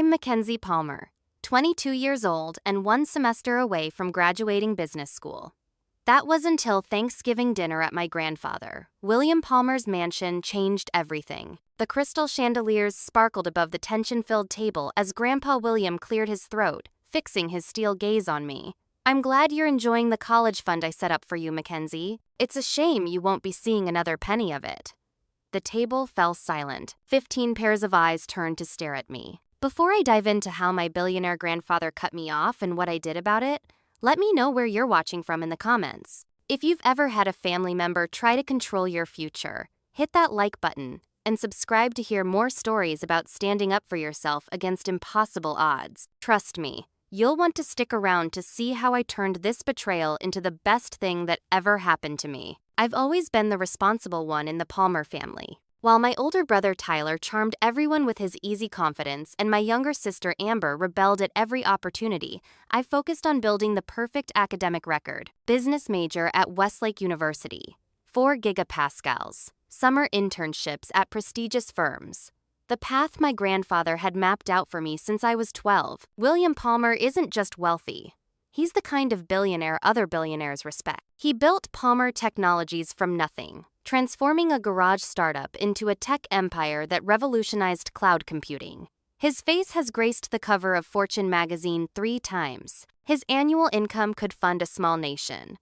I'm Mackenzie Palmer, 22 years old and one semester away from graduating business school. That was until Thanksgiving dinner at my grandfather. William Palmer's mansion changed everything. The crystal chandeliers sparkled above the tension-filled table as Grandpa William cleared his throat, fixing his steel gaze on me. "I'm glad you're enjoying the college fund I set up for you, Mackenzie. It's a shame you won't be seeing another penny of it." The table fell silent. 15 pairs of eyes turned to stare at me. Before I dive into how my billionaire grandfather cut me off and what I did about it, let me know where you're watching from in the comments. If you've ever had a family member try to control your future, hit that like button and subscribe to hear more stories about standing up for yourself against impossible odds. Trust me, you'll want to stick around to see how I turned this betrayal into the best thing that ever happened to me. I've always been the responsible one in the Palmer family. While my older brother Tyler charmed everyone with his easy confidence and my younger sister Amber rebelled at every opportunity, I focused on building the perfect academic record. Business major at Westlake University, 4 gigapascals, summer internships at prestigious firms. The path my grandfather had mapped out for me since I was 12. William Palmer isn't just wealthy. He's the kind of billionaire other billionaires respect. He built Palmer Technologies from nothing, transforming a garage startup into a tech empire that revolutionized cloud computing. His face has graced the cover of Fortune magazine 3 times. His annual income could fund a small nation.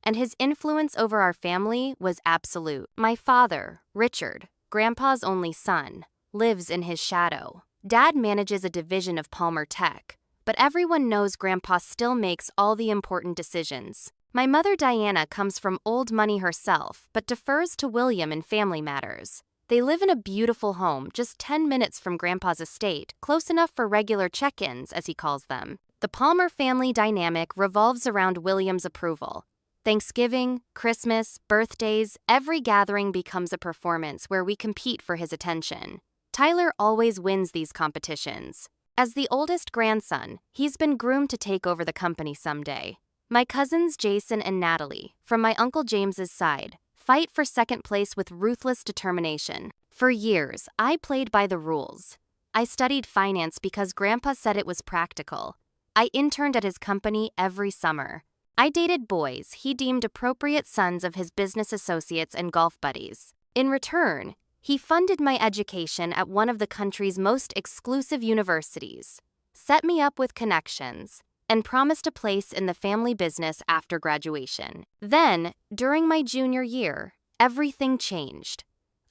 And his influence over our family was absolute. My father, Richard, Grandpa's only son, lives in his shadow. Dad manages a division of Palmer Tech, but everyone knows Grandpa still makes all the important decisions. My mother Diana comes from old money herself, but defers to William in family matters. They live in a beautiful home just 10 minutes from Grandpa's estate, close enough for regular check-ins, as he calls them. The Palmer family dynamic revolves around William's approval. Thanksgiving, Christmas, birthdays, every gathering becomes a performance where we compete for his attention. Tyler always wins these competitions. As the oldest grandson, he's been groomed to take over the company someday. My cousins Jason and Natalie, from my Uncle James's side, fight for second place with ruthless determination. For years, I played by the rules. I studied finance because Grandpa said it was practical. I interned at his company every summer. I dated boys he deemed appropriate sons of his business associates and golf buddies. In return, he funded my education at one of the country's most exclusive universities, set me up with connections, and promised a place in the family business after graduation. Then, during my junior year, everything changed.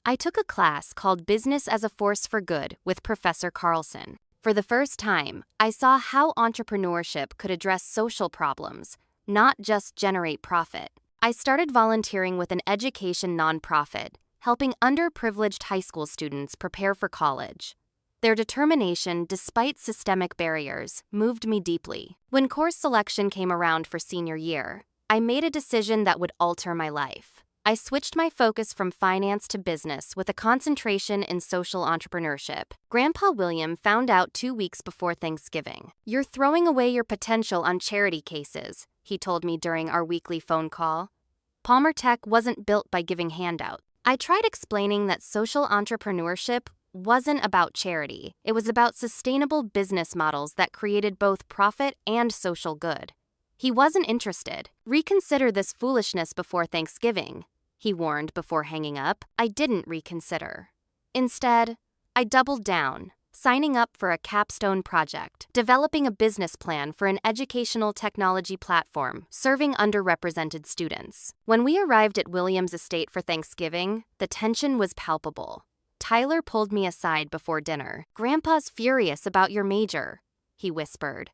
I took a class called Business as a Force for Good with Professor Carlson. For the first time, I saw how entrepreneurship could address social problems, not just generate profit. I started volunteering with an education nonprofit, helping underprivileged high school students prepare for college. Their determination, despite systemic barriers, moved me deeply. When course selection came around for senior year, I made a decision that would alter my life. I switched my focus from finance to business with a concentration in social entrepreneurship. Grandpa William found out 2 weeks before Thanksgiving. "You're throwing away your potential on charity cases," he told me during our weekly phone call. Palmer Tech wasn't built by giving handouts. I tried explaining that social entrepreneurship wasn't about charity. It was about sustainable business models that created both profit and social good. He wasn't interested. "Reconsider this foolishness before Thanksgiving," he warned before hanging up. I didn't reconsider. Instead, I doubled down, signing up for a capstone project, developing a business plan for an educational technology platform serving underrepresented students. When we arrived at William's estate for Thanksgiving, the tension was palpable. Tyler pulled me aside before dinner. "Grandpa's furious about your major," he whispered.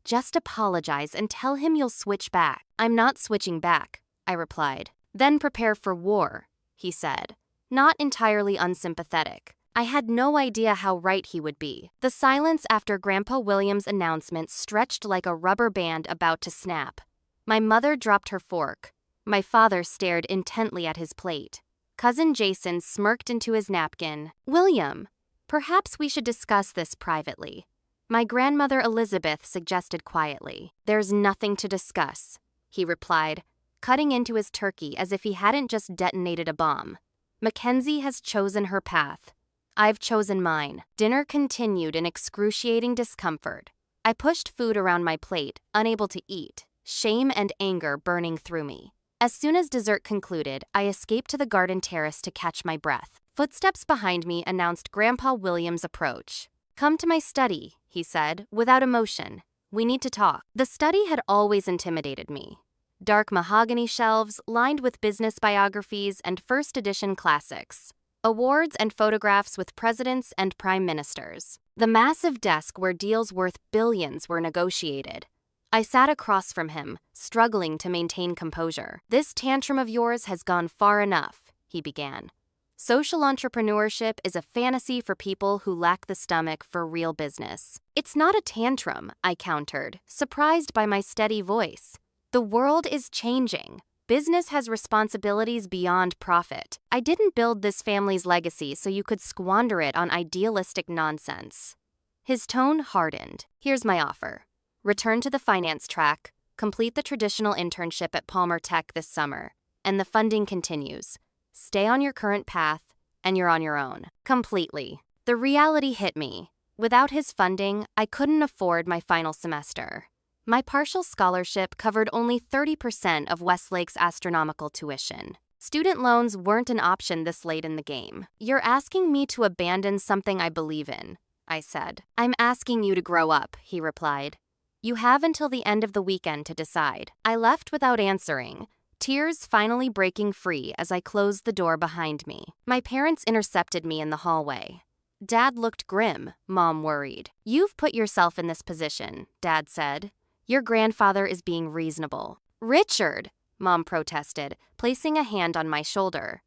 "Just apologize and tell him you'll switch back." "I'm not switching back," I replied. "Then prepare for war," he said, not entirely unsympathetic. I had no idea how right he would be. The silence after Grandpa William's announcement stretched like a rubber band about to snap. My mother dropped her fork. My father stared intently at his plate. Cousin Jason smirked into his napkin. "William, perhaps we should discuss this privately," my grandmother Elizabeth suggested quietly. "There's nothing to discuss," he replied, cutting into his turkey as if he hadn't just detonated a bomb. "Mackenzie has chosen her path. I've chosen mine. Dinner continued in excruciating discomfort. I pushed food around my plate, unable to eat, shame and anger burning through me. As soon as dessert concluded, I escaped to the garden terrace to catch my breath. Footsteps behind me announced Grandpa William's approach. "Come to my study," he said, without emotion. "We need to talk." The study had always intimidated me. Dark mahogany shelves lined with business biographies and first edition classics. Awards and photographs with presidents and prime ministers. The massive desk where deals worth billions were negotiated. I sat across from him, struggling to maintain composure. "This tantrum of yours has gone far enough," he began. "Social entrepreneurship is a fantasy for people who lack the stomach for real business." "It's not a tantrum," I countered, surprised by my steady voice. "The world is changing. Business has responsibilities beyond profit. I didn't build this family's legacy so you could squander it on idealistic nonsense." His tone hardened. "Here's my offer. Return to the finance track, complete the traditional internship at Palmer Tech this summer, and the funding continues. Stay on your current path, and you're on your own." Completely. The reality hit me. Without his funding, I couldn't afford my final semester. My partial scholarship covered only 30% of Westlake's astronomical tuition. Student loans weren't an option this late in the game. "You're asking me to abandon something I believe in," I said. "I'm asking you to grow up," he replied. "You have until the end of the weekend to decide." I left without answering, tears finally breaking free as I closed the door behind me. My parents intercepted me in the hallway. Dad looked grim, Mom worried. "You've put yourself in this position," Dad said. "Your grandfather is being reasonable." "Richard," Mom protested, placing a hand on my shoulder.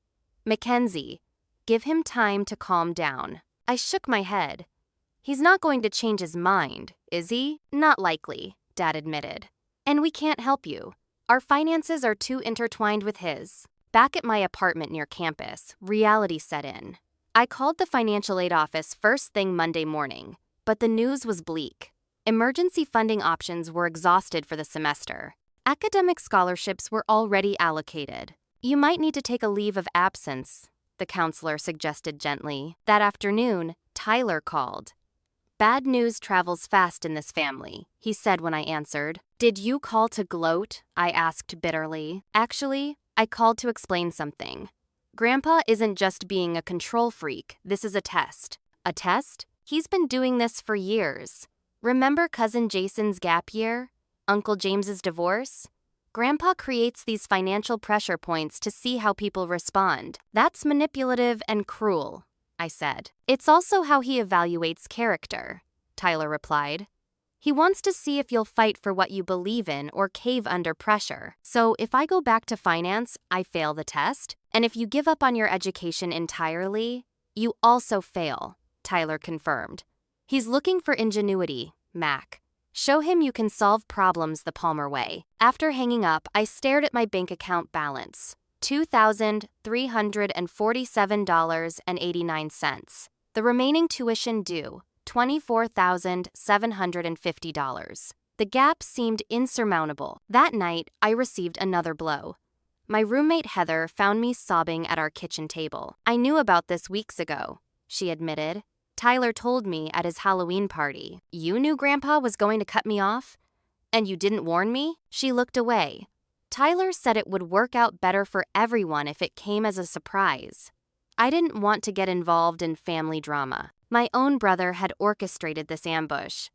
"Mackenzie, give him time to calm down." I shook my head. "He's not going to change his mind, is he?" "Not likely," Dad admitted. "And we can't help you. Our finances are too intertwined with his." Back at my apartment near campus, reality set in. I called the financial aid office first thing Monday morning, but the news was bleak. Emergency funding options were exhausted for the semester. Academic scholarships were already allocated. "You might need to take a leave of absence," the counselor suggested gently. That afternoon, Tyler called. "Bad news travels fast in this family," he said when I answered. "Did you call to gloat?" I asked bitterly. "Actually, I called to explain something. Grandpa isn't just being a control freak, this is a test." "A test?" "He's been doing this for years. Remember Cousin Jason's gap year? Uncle James's divorce? Grandpa creates these financial pressure points to see how people respond. That's manipulative and cruel," I said. "It's also how he evaluates character," Tyler replied. "He wants to see if you'll fight for what you believe in or cave under pressure. So if I go back to finance, I fail the test. And if you give up on your education entirely, you also fail," Tyler confirmed. "He's looking for ingenuity, Mac. Show him you can solve problems the Palmer way." After hanging up, I stared at my bank account balance. $2,347.89. The remaining tuition due, $24,750. The gap seemed insurmountable. That night, I received another blow. My roommate Heather found me sobbing at our kitchen table. "I knew about this weeks ago," she admitted. "Tyler told me at his Halloween party." "You knew Grandpa was going to cut me off? And you didn't warn me?" She looked away. "Tyler said it would work out better for everyone if it came as a surprise." I didn't want to get involved in family drama. My own brother had orchestrated this ambush.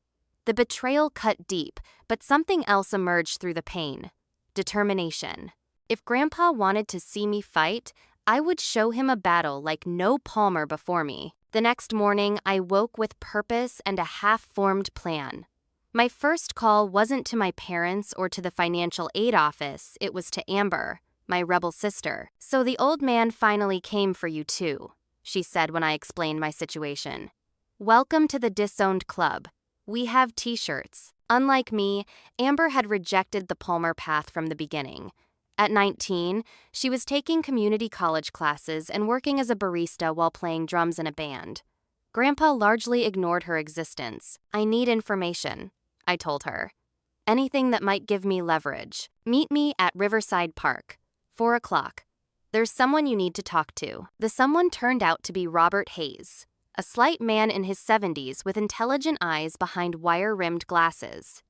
The betrayal cut deep, but something else emerged through the pain. Determination. If Grandpa wanted to see me fight, I would show him a battle like no Palmer before me. The next morning, I woke with purpose and a half-formed plan. My first call wasn't to my parents or to the financial aid office, it was to Amber, my rebel sister. "So the old man finally came for you too," she said when I explained my situation. "Welcome to the disowned club. We have t-shirts." Unlike me, Amber had rejected the Palmer path from the beginning. At 19, she was taking community college classes and working as a barista while playing drums in a band. Grandpa largely ignored her existence. "I need information," I told her. "Anything that might give me leverage. Meet me at Riverside Park, 4 o'clock. There's someone you need to talk to." The someone turned out to be Robert Hayes, a slight man in his 70s with intelligent eyes behind wire-rimmed glasses.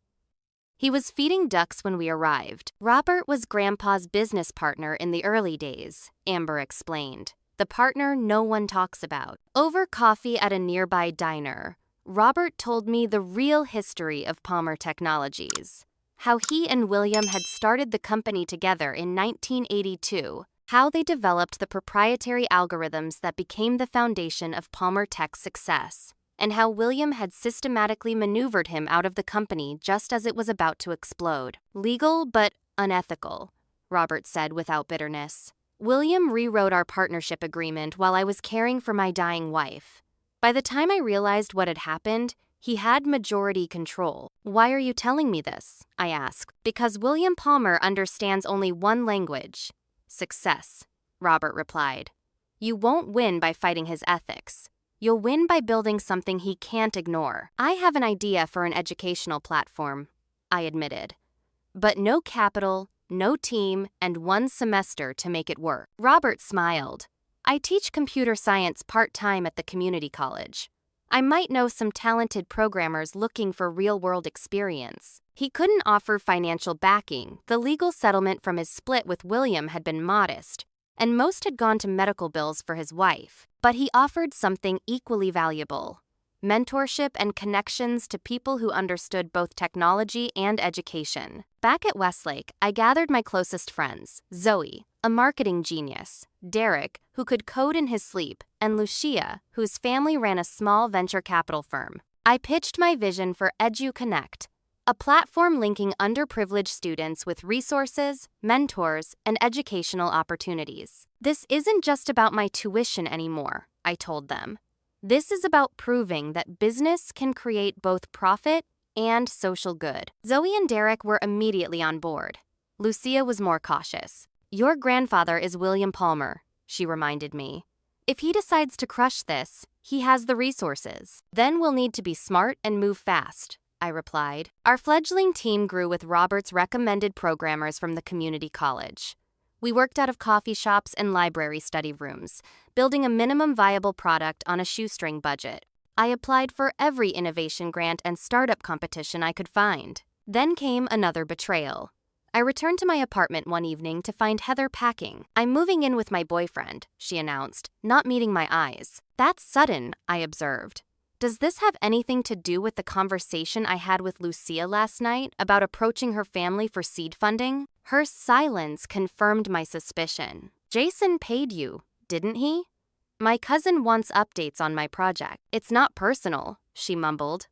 He was feeding ducks when we arrived. Robert was Grandpa's business partner in the early days, Amber explained. The partner no one talks about. Over coffee at a nearby diner, Robert told me the real history of Palmer Technologies. How he and William had started the company together in 1982, how they developed the proprietary algorithms that became the foundation of Palmer Tech's success, and how William had systematically maneuvered him out of the company just as it was about to explode. Legal but unethical, Robert said without bitterness. William rewrote our partnership agreement while I was caring for my dying wife. By the time I realized what had happened, he had majority control. Why are you telling me this? I asked. Because William Palmer understands only one language: success, Robert replied. You won't win by fighting his ethics. You'll win by building something he can't ignore. I have an idea for an educational platform, I admitted. But no capital, no team, and 1 semester to make it work. Robert smiled. I teach computer science part-time at the community college. I might know some talented programmers looking for real-world experience. He couldn't offer financial backing. The legal settlement from his split with William had been modest, and most had gone to medical bills for his wife. But he offered something equally valuable: mentorship and connections to people who understood both technology and education. Back at Westlake, I gathered my closest friends: Zoe, a marketing genius; Derek, who could code in his sleep; and Lucia, whose family ran a small venture capital firm. I pitched my vision for EduConnect, a platform linking underprivileged students with resources, mentors, and educational opportunities. This isn't just about my tuition anymore, I told them. This is about proving that business can create both profit and social good. Zoe and Derek were immediately on board. Lucia was more cautious. Your grandfather is William Palmer, she reminded me. If he decides to crush this, he has the resources. Then we'll need to be smart and move fast, I replied. Our fledgling team grew with Robert's recommended programmers from the community college. We worked out of coffee shops and library study rooms, building a minimum viable product on a shoestring budget. I applied for every innovation grant and startup competition I could find. Then came another betrayal. I returned to my apartment one evening to find Heather packing. I'm moving in with my boyfriend, she announced, not meeting my eyes. That's sudden, I observed. Does this have anything to do with the conversation I had with Lucia last night about approaching her family for seed funding? Her silence confirmed my suspicion. Jason paid you, didn't he? My cousin wants updates on my project. It's not personal, she mumbled.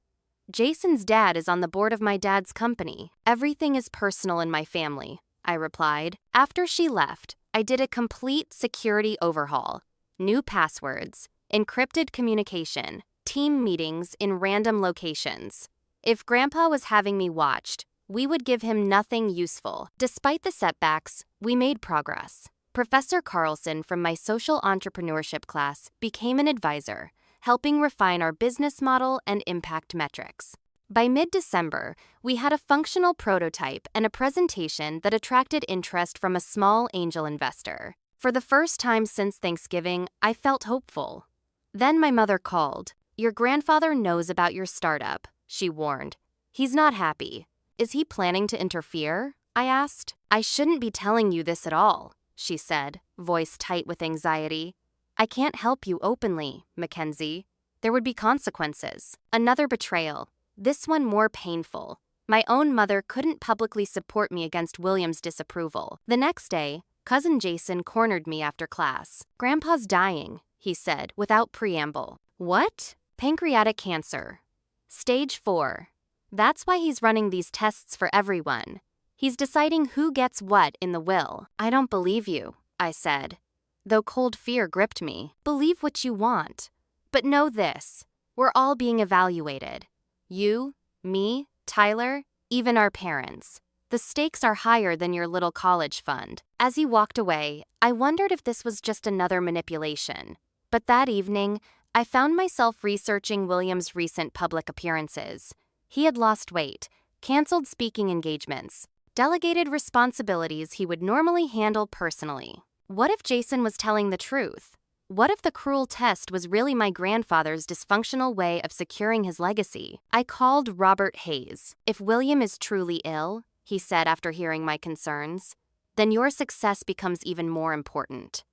Jason's dad is on the board of my dad's company. Everything is personal in my family, I replied. After she left, I did a complete security overhaul. New passwords, encrypted communication, team meetings in random locations. If Grandpa was having me watched, we would give him nothing useful. Despite the setbacks, we made progress. Professor Carlson from my social entrepreneurship class became an advisor, helping refine our business model and impact metrics. By mid-December, we had a functional prototype and a presentation that attracted interest from a small angel investor. For the first time since Thanksgiving, I felt hopeful. Then my mother called. Your grandfather knows about your startup, she warned. He's not happy. Is he planning to interfere? I asked. I shouldn't be telling you this at all, she said, voice tight with anxiety. I can't help you openly, Mackenzie. There would be consequences. Another betrayal. This one more painful. My own mother couldn't publicly support me against William's disapproval. The next day, Cousin Jason cornered me after class. Grandpa's dying, he said, without preamble. What? Pancreatic cancer. Stage 4. That's why he's running these tests for everyone. He's deciding who gets what in the will. I don't believe you, I said, though cold fear gripped me. Believe what you want. But know this, we're all being evaluated. You, me, Tyler, even our parents. The stakes are higher than your little college fund. As he walked away, I wondered if this was just another manipulation. But that evening, I found myself researching William's recent public appearances. He had lost weight, canceled speaking engagements, delegated responsibilities he would normally handle personally. What if Jason was telling the truth? What if the cruel test was really my grandfather's dysfunctional way of securing his legacy? I called Robert Hayes. If William is truly ill, he said after hearing my concerns, then your success becomes even more important.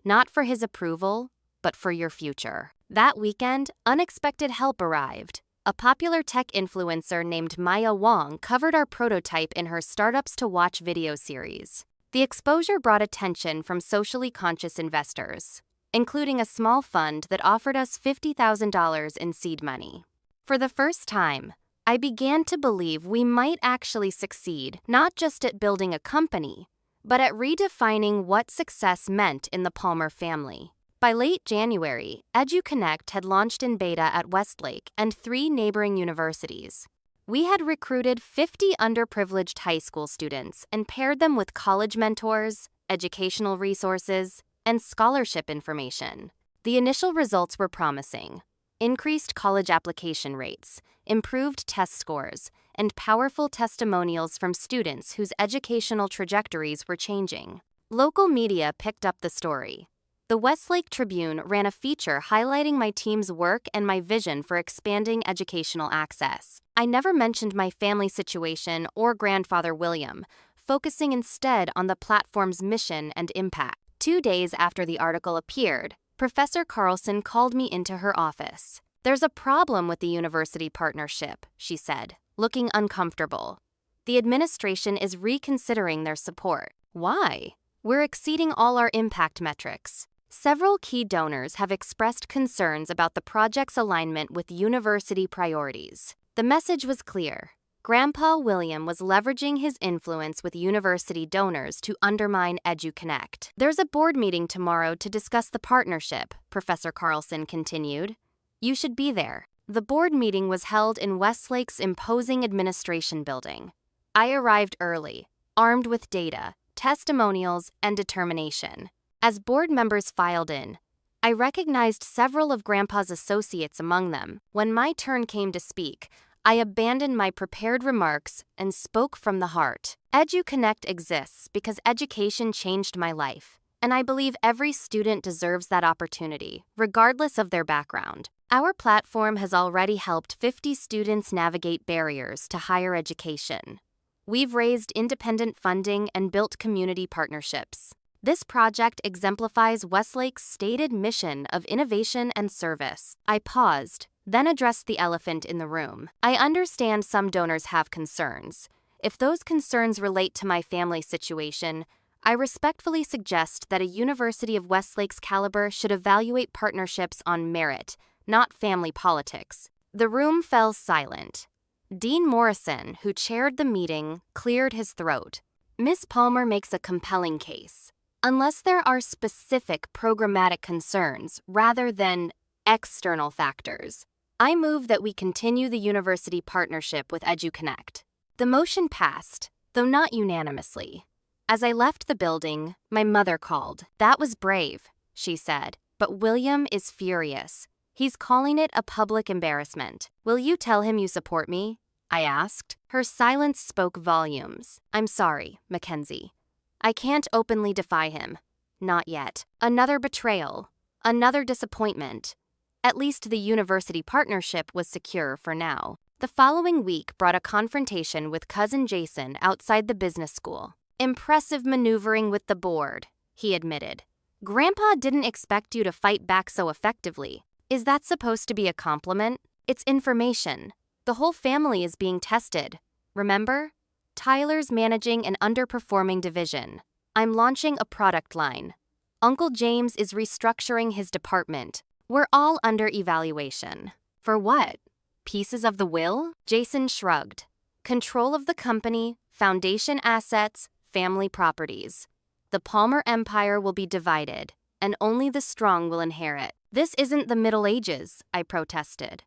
Not for his approval, but for your future. That weekend, unexpected help arrived. A popular tech influencer named Maya Wong covered our prototype in her Startups to Watch video series. The exposure brought attention from socially conscious investors, including a small fund that offered us $50,000 in seed money. For the first time, I began to believe we might actually succeed not just at building a company, but at redefining what success meant in the Palmer family. By late January, EduConnect had launched in beta at Westlake and 3 neighboring universities. We had recruited 50 underprivileged high school students and paired them with college mentors, educational resources, and scholarship information. The initial results were promising. Increased college application rates, improved test scores, and powerful testimonials from students whose educational trajectories were changing. Local media picked up the story. The Westlake Tribune ran a feature highlighting my team's work and my vision for expanding educational access. I never mentioned my family situation or grandfather William, focusing instead on the platform's mission and impact. 2 days after the article appeared, Professor Carlson called me into her office. "There's a problem with the university partnership," she said, looking uncomfortable. "The administration is reconsidering their support." "Why?" "We're exceeding all our impact metrics. Several key donors have expressed concerns about the project's alignment with university priorities." The message was clear. Grandpa William was leveraging his influence with university donors to undermine EduConnect. "There's a board meeting tomorrow to discuss the partnership," Professor Carlson continued. "You should be there." The board meeting was held in Westlake's imposing administration building. I arrived early, armed with data, testimonials, and determination. As board members filed in, I recognized several of Grandpa's associates among them. When my turn came to speak, I abandoned my prepared remarks and spoke from the heart. EduConnect exists because education changed my life, and I believe every student deserves that opportunity, regardless of their background. Our platform has already helped 50 students navigate barriers to higher education. We've raised independent funding and built community partnerships. This project exemplifies Westlake's stated mission of innovation and service. I paused, then addressed the elephant in the room. I understand some donors have concerns. If those concerns relate to my family situation, I respectfully suggest that a university of Westlake's caliber should evaluate partnerships on merit, not family politics. The room fell silent. Dean Morrison, who chaired the meeting, cleared his throat. "Ms. Palmer makes a compelling case. Unless there are specific programmatic concerns rather than external factors, I move that we continue the university partnership with EduConnect." The motion passed, though not unanimously. As I left the building, my mother called. "That was brave," she said, "but William is furious. He's calling it a public embarrassment. Will you tell him you support me?" I asked. Her silence spoke volumes. "I'm sorry, Mackenzie. I can't openly defy him. Not yet. Another betrayal. Another disappointment. At least the university partnership was secure for now." The following week brought a confrontation with cousin Jason outside the business school. "Impressive maneuvering with the board," he admitted. "Grandpa didn't expect you to fight back so effectively. Is that supposed to be a compliment? It's information. The whole family is being tested. Remember? Tyler's managing an underperforming division. I'm launching a product line. Uncle James is restructuring his department. We're all under evaluation." "For what? Pieces of the will?" Jason shrugged. "Control of the company, foundation assets, family properties. The Palmer Empire will be divided, and only the strong will inherit." "This isn't the Middle Ages," I protested.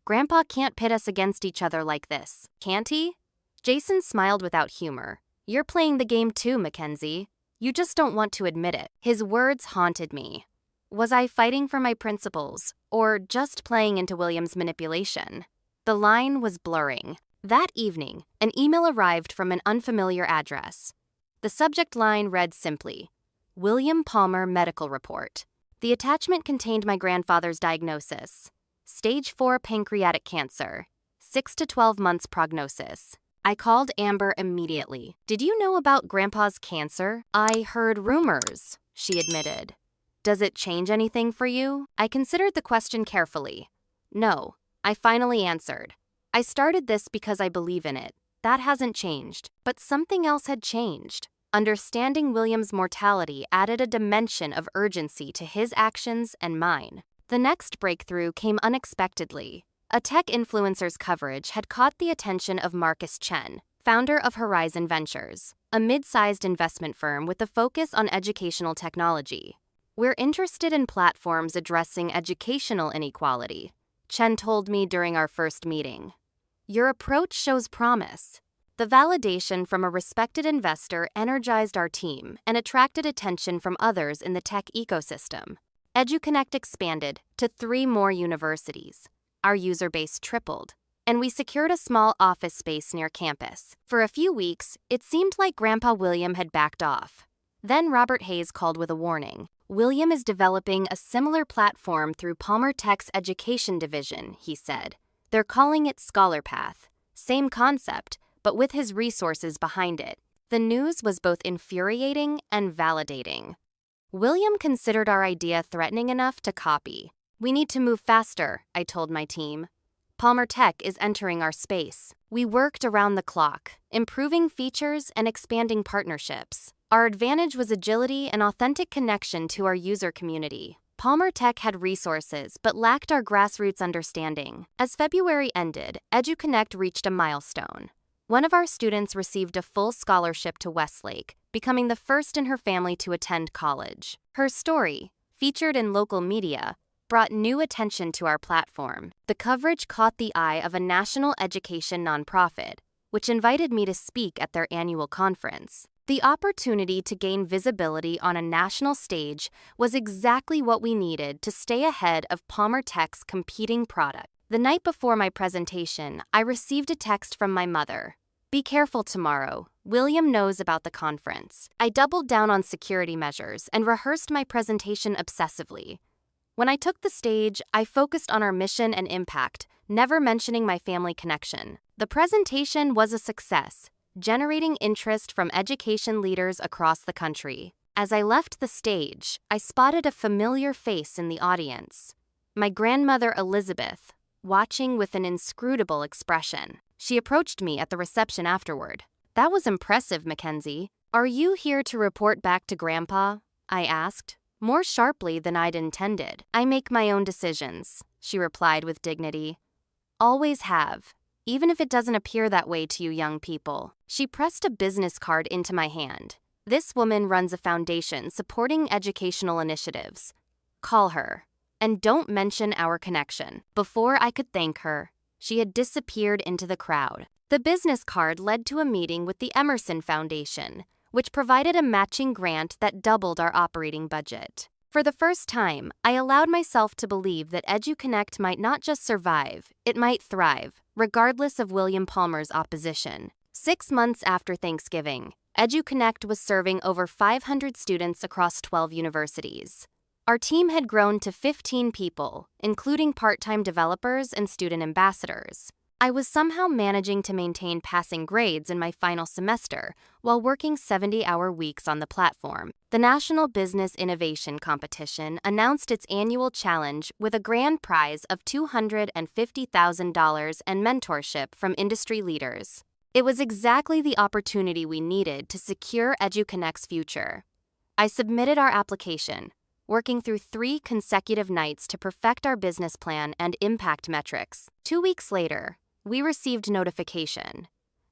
"Grandpa can't pit us against each other like this, can't he?" Jason smiled without humor. "You're playing the game too, Mackenzie. You just don't want to admit it." His words haunted me. Was I fighting for my principles, or just playing into William's manipulation? The line was blurring. That evening, an email arrived from an unfamiliar address. The subject line read simply, "William Palmer Medical Report." The attachment contained my grandfather's diagnosis: stage 4 pancreatic cancer, 6 to 12 months prognosis. I called Amber immediately. "Did you know about Grandpa's cancer?" "I heard rumors," she admitted. "Does it change anything for you?" I considered the question carefully. "No," I finally answered. "I started this because I believe in it. That hasn't changed." But something else had changed. Understanding William's mortality added a dimension of urgency to his actions and mine. The next breakthrough came unexpectedly. A tech influencer's coverage had caught the attention of Marcus Chen, founder of Horizon Ventures, a mid-sized investment firm with a focus on educational technology. "We're interested in platforms addressing educational inequality," Chen told me during our first meeting. "Your approach shows promise." The validation from a respected investor energized our team and attracted attention from others in the tech ecosystem. EduConnect expanded to 3 more universities. Our user base tripled, and we secured a small office space near campus. For a few weeks, it seemed like Grandpa William had backed off. Then Robert Hayes called with a warning. "William is developing a similar platform through Palmer Tech's education division," he said. "They're calling it Scholar Path. Same concept, but with his resources behind it." The news was both infuriating and validating. William considered our idea threatening enough to copy. "We need to move faster," I told my team. "Palmer Tech is entering our space." We worked around the clock, improving features and expanding partnerships. Our advantage was agility and authentic connection to our user community. Palmer Tech had resources but lacked our grassroots understanding. As February ended, EduConnect reached a milestone. One of our students received a full scholarship to Westlake, becoming the first in her family to attend college. Her story, featured in local media, brought new attention to our platform. The coverage caught the eye of a national education nonprofit, which invited me to speak at their annual conference. The opportunity to gain visibility on a national stage was exactly what we needed to stay ahead of Palmer Tech's competing product. The night before my presentation, I received a text from my mother. "Be careful tomorrow. William knows about the conference." I doubled down on security measures and rehearsed my presentation obsessively. When I took the stage, I focused on our mission and impact, never mentioning my family connection. The presentation was a success, generating interest from education leaders across the country. As I left the stage, I spotted a familiar face in the audience. My grandmother Elizabeth, watching with an inscrutable expression. She approached me at the reception afterward. "That was impressive, Mackenzie. Are you here to report back to Grandpa?" I asked, more sharply than I'd intended. "I make my own decisions," she replied with dignity. "Always have, even if it doesn't appear that way to you young people." She pressed a business card into my hand. "This woman runs a foundation supporting educational initiatives. Call her. And don't mention our connection." Before I could thank her, she had disappeared into the crowd. The business card led to a meeting with the Emerson Foundation, which provided a matching grant that doubled our operating budget. For the first time, I allowed myself to believe that EduConnect might not just survive, it might thrive, regardless of William Palmer's opposition. 6 months after Thanksgiving, EduConnect was serving over 500 students across 12 universities. Our team had grown to 15 people, including part-time developers and student ambassadors. I was somehow managing to maintain passing grades in my final semester while working 70-hour weeks on the platform. The National Business Innovation Competition announced its annual challenge with a grand prize of $250,000 and mentorship from industry leaders. It was exactly the opportunity we needed to secure EduConnect's future. I submitted our application, working through 3 consecutive nights to perfect our business plan and impact metrics. 2 weeks later, we received notification.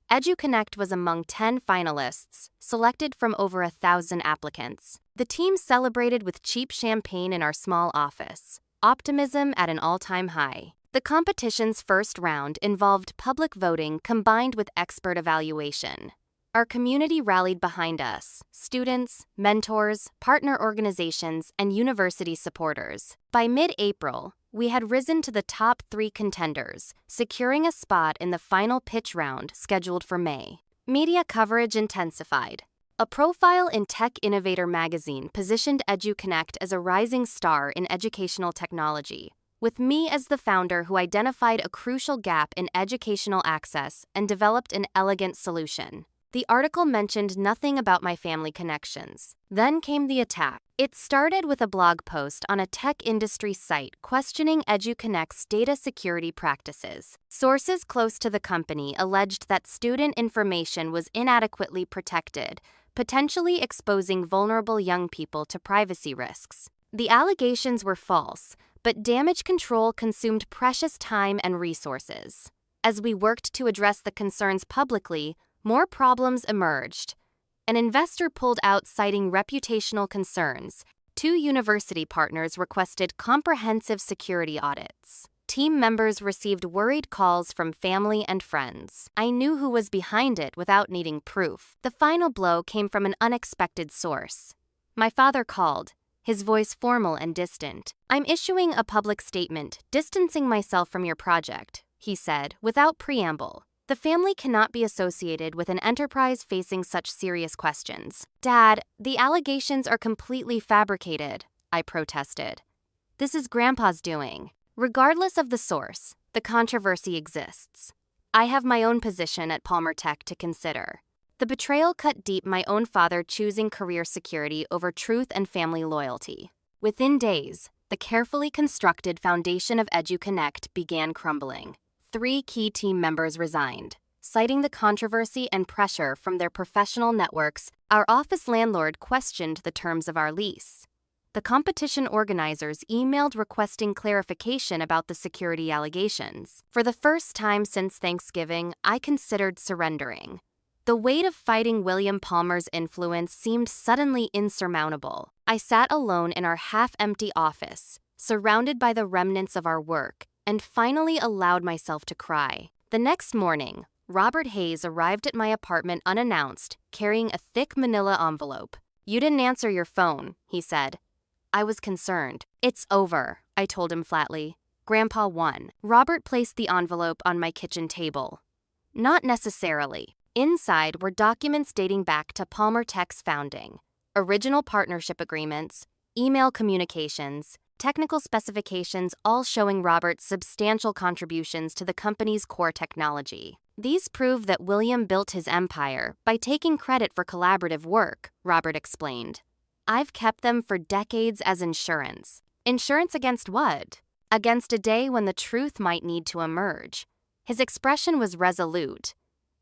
EduConnect was among 10 finalists, selected from over 1,000 applicants. The team celebrated with cheap champagne in our small office, optimism at an all-time high. The competition's first round involved public voting combined with expert evaluation. Our community rallied behind us: students, mentors, partner organizations, and university supporters. By mid-April, we had risen to the top 3 contenders, securing a spot in the final pitch round scheduled for May. Media coverage intensified. A profile in Tech Innovator magazine positioned EduConnect as a rising star in educational technology, with me as the founder who identified a crucial gap in educational access and developed an elegant solution. The article mentioned nothing about my family connections. Then came the attack. It started with a blog post on a tech industry site questioning EduConnect's data security practices. Sources close to the company alleged that student information was inadequately protected, potentially exposing vulnerable young people to privacy risks. The allegations were false, but damage control consumed precious time and resources. As we worked to address the concerns publicly, more problems emerged. An investor pulled out citing reputational concerns. 2 university partners requested comprehensive security audits. Team members received worried calls from family and friends. I knew who was behind it without needing proof. The final blow came from an unexpected source. My father called, his voice formal and distant. "I'm issuing a public statement, distancing myself from your project," he said, without preamble. "The family cannot be associated with an enterprise facing such serious questions." "Dad, the allegations are completely fabricated," I protested. "This is Grandpa's doing." Regardless of the source, the controversy exists. I have my own position at Palmer Tech to consider. The betrayal cut deep, my own father choosing career security over truth and family loyalty. Within days, the carefully constructed foundation of EduConnect began crumbling. 3 key team members resigned. Citing the controversy and pressure from their professional networks, our office landlord questioned the terms of our lease. The competition organizers emailed requesting clarification about the security allegations. For the first time since Thanksgiving, I considered surrendering. The weight of fighting William Palmer's influence seemed suddenly insurmountable. I sat alone in our half-empty office, surrounded by the remnants of our work, and finally allowed myself to cry. The next morning, Robert Hayes arrived at my apartment unannounced, carrying a thick manila envelope. "You didn't answer your phone," he said. I was concerned. "It's over," I told him flatly. "Grandpa won." Robert placed the envelope on my kitchen table. Not necessarily. Inside were documents dating back to Palmer Tech's founding, original partnership agreements, email communications, technical specifications, all showing Robert's substantial contributions to the company's core technology. "These prove that William built his empire by taking credit for collaborative work," Robert explained. "I've kept them for decades as insurance." Insurance against what? Against a day when the truth might need to emerge. His expression was resolute.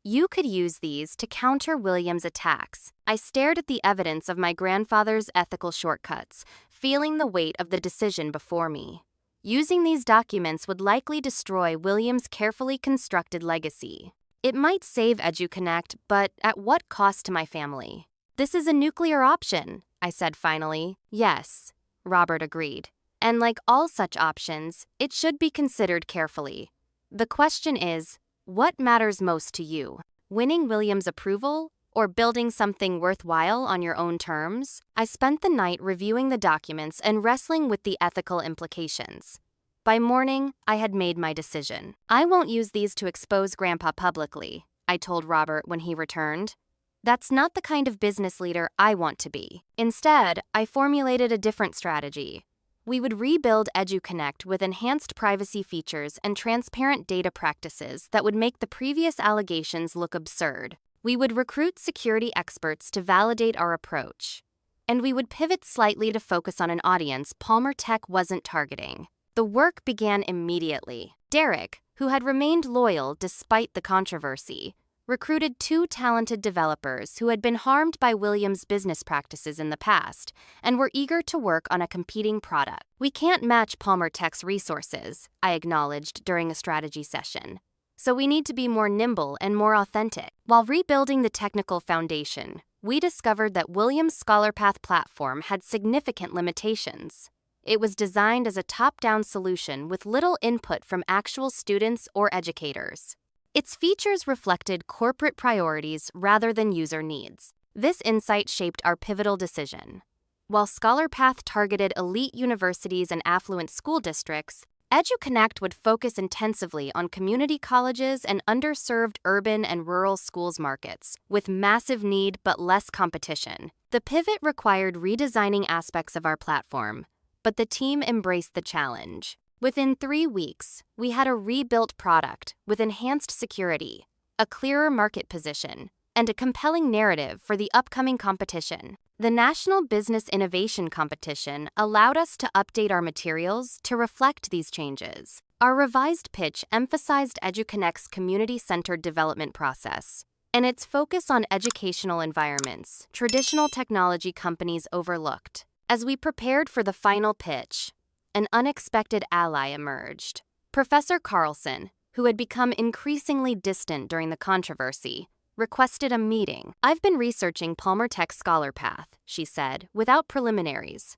"You could use these to counter William's attacks." I stared at the evidence of my grandfather's ethical shortcuts, feeling the weight of the decision before me. Using these documents would likely destroy William's carefully constructed legacy. It might save EduConnect, but at what cost to my family? "This is a nuclear option," I said finally. "Yes," Robert agreed. "And like all such options, it should be considered carefully. The question is, what matters most to you? Winning William's approval or building something worthwhile on your own terms?" I spent the night reviewing the documents and wrestling with the ethical implications. By morning, I had made my decision. "I won't use these to expose Grandpa publicly," I told Robert when he returned. "That's not the kind of business leader I want to be." Instead, I formulated a different strategy. We would rebuild EduConnect with enhanced privacy features and transparent data practices that would make the previous allegations look absurd. We would recruit security experts to validate our approach. And we would pivot slightly to focus on an audience Palmer Tech wasn't targeting. The work began immediately. Derek, who had remained loyal despite the controversy, recruited 2 talented developers who had been harmed by Williams' business practices in the past and were eager to work on a competing product. "We can't match Palmer Tech's resources," I acknowledged during a strategy session. "So we need to be more nimble and more authentic." While rebuilding the technical foundation, we discovered that Williams' ScholarPath platform had significant limitations. It was designed as a top-down solution with little input from actual students or educators. Its features reflected corporate priorities rather than user needs. This insight shaped our pivotal decision. While ScholarPath targeted elite universities and affluent school districts, EduConnect would focus intensively on community colleges and underserved urban and rural schools markets, with massive need but less competition. The pivot required redesigning aspects of our platform, but the team embraced the challenge. Within 3 weeks, we had a rebuilt product with enhanced security, a clearer market position, and a compelling narrative for the upcoming competition. The National Business Innovation Competition allowed us to update our materials to reflect these changes. Our revised pitch emphasized EduConnect's community-centered development process and its focus on educational environments traditional technology companies overlooked. As we prepared for the final pitch, an unexpected ally emerged. Professor Carlson, who had become increasingly distant during the controversy, requested a meeting. "I've been researching Palmer Tech's Scholar Path," she said, without preliminaries.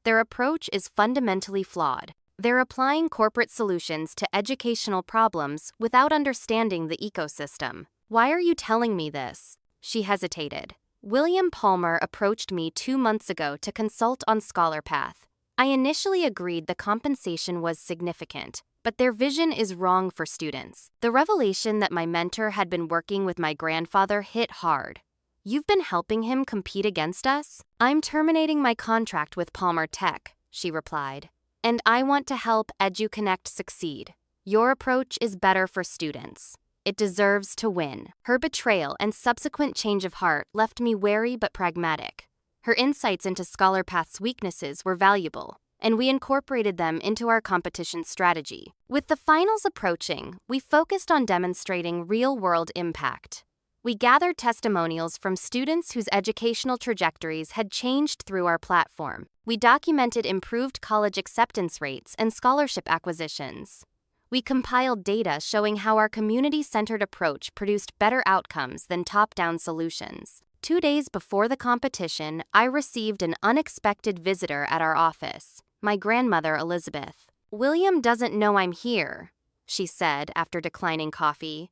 "Their approach is fundamentally flawed. They're applying corporate solutions to educational problems without understanding the ecosystem." "Why are you telling me this?" She hesitated. "William Palmer approached me 2 months ago to consult on Scholar Path. I initially agreed the compensation was significant, but their vision is wrong for students." The revelation that my mentor had been working with my grandfather hit hard. "You've been helping him compete against us?" "I'm terminating my contract with Palmer Tech," she replied. "And I want to help EduConnect succeed. Your approach is better for students. It deserves to win." Her betrayal and subsequent change of heart left me wary but pragmatic. Her insights into Scholar Path's weaknesses were valuable, and we incorporated them into our competition strategy. With the finals approaching, we focused on demonstrating real-world impact. We gathered testimonials from students whose educational trajectories had changed through our platform. We documented improved college acceptance rates and scholarship acquisitions. We compiled data showing how our community-centered approach produced better outcomes than top-down solutions. 2 days before the competition, I received an unexpected visitor at our office, my grandmother Elizabeth. "William doesn't know I'm here," she said after declining coffee.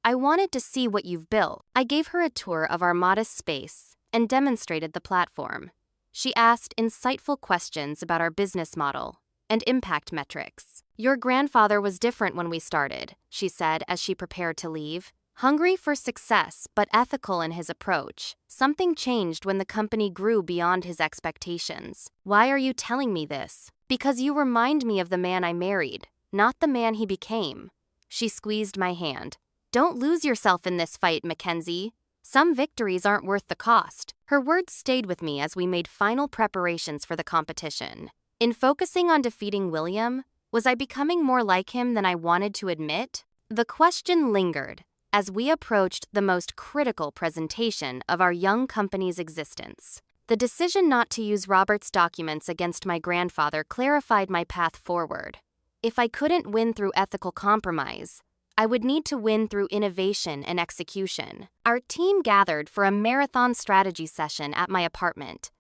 "I wanted to see what you've built." I gave her a tour of our modest space and demonstrated the platform. She asked insightful questions about our business model and impact metrics. "Your grandfather was different when we started," she said as she prepared to leave. "Hungry for success, but ethical in his approach. Something changed when the company grew beyond his expectations." "Why are you telling me this?" "Because you remind me of the man I married, not the man he became." She squeezed my hand. "Don't lose yourself in this fight, Mackenzie. Some victories aren't worth the cost." Her words stayed with me as we made final preparations for the competition. In focusing on defeating William, was I becoming more like him than I wanted to admit? The question lingered as we approached the most critical presentation of our young company's existence. The decision not to use Robert's documents against my grandfather clarified my path forward. If I couldn't win through ethical compromise, I would need to win through innovation and execution. Our team gathered for a marathon strategy session at my apartment.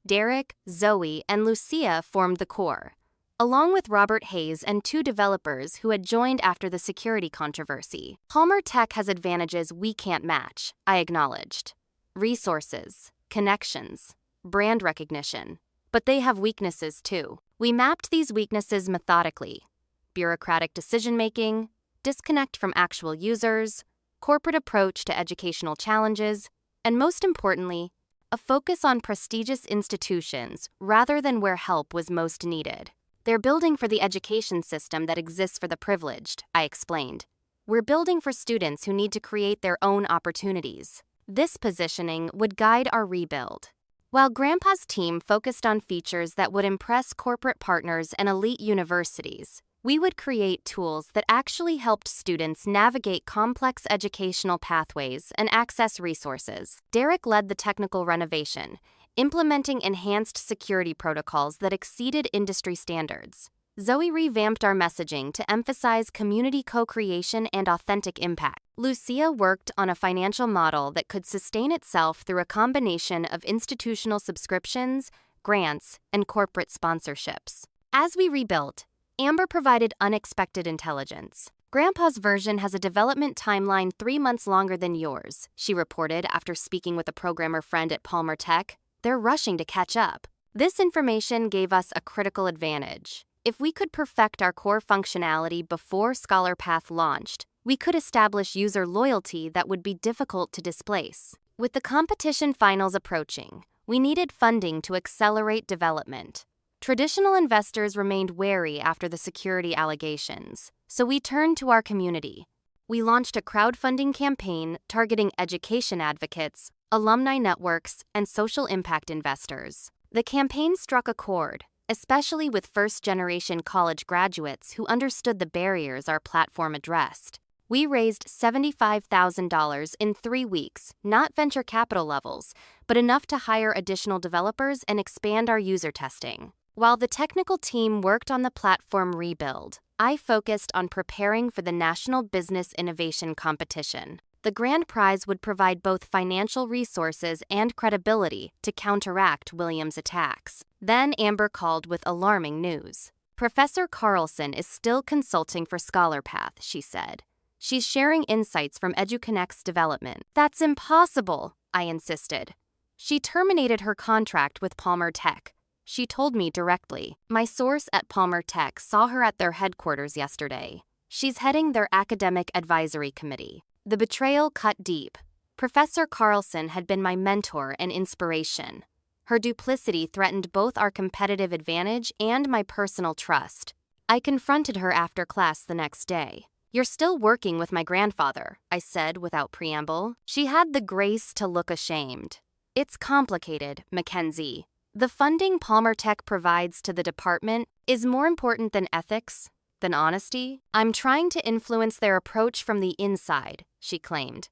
Derek, Zoe, and Lucia formed the core, along with Robert Hayes and 2 developers who had joined after the security controversy. "Palmer Tech has advantages we can't match," I acknowledged. "Resources, connections, brand recognition. But they have weaknesses too." We mapped these weaknesses methodically: bureaucratic decision-making, disconnect from actual users, corporate approach to educational challenges, and most importantly, a focus on prestigious institutions rather than where help was most needed. "They're building for the education system that exists for the privileged," I explained. "We're building for students who need to create their own opportunities." This positioning would guide our rebuild. While Grandpa's team focused on features that would impress corporate partners and elite universities, we would create tools that actually helped students navigate complex educational pathways and access resources. Derek led the technical renovation, implementing enhanced security protocols that exceeded industry standards. Zoe revamped our messaging to emphasize community co-creation and authentic impact. Lucia worked on a financial model that could sustain itself through a combination of institutional subscriptions, grants, and corporate sponsorships. As we rebuilt, Amber provided unexpected intelligence. "Grandpa's version has a development timeline 3 months longer than yours," she reported after speaking with a programmer friend at Palmer Tech. "They're rushing to catch up." This information gave us a critical advantage. If we could perfect our core functionality before ScholarPath launched, we could establish user loyalty that would be difficult to displace. With the competition finals approaching, we needed funding to accelerate development. Traditional investors remained wary after the security allegations, so we turned to our community. We launched a crowdfunding campaign targeting education advocates, alumni networks, and social impact investors. The campaign struck a chord, especially with first-generation college graduates who understood the barriers our platform addressed. We raised $75,000 in 3 weeks, not venture capital levels, but enough to hire additional developers and expand our user testing. While the technical team worked on the platform rebuild, I focused on preparing for the National Business Innovation Competition. The grand prize would provide both financial resources and credibility to counteract Williams' attacks. Then Amber called with alarming news. Professor Carlson is still consulting for ScholarPath, she said. She's sharing insights from EduConnect's development. That's impossible, I insisted. She terminated her contract with Palmer Tech. She told me directly. My source at Palmer Tech saw her at their headquarters yesterday. She's heading their academic advisory committee. The betrayal cut deep. Professor Carlson had been my mentor and inspiration. Her duplicity threatened both our competitive advantage and my personal trust. I confronted her after class the next day. You're still working with my grandfather, I said without preamble. She had the grace to look ashamed. It's complicated, Mackenzie. The funding Palmer Tech provides to the department is more important than ethics, than honesty. I'm trying to influence their approach from the inside, she claimed.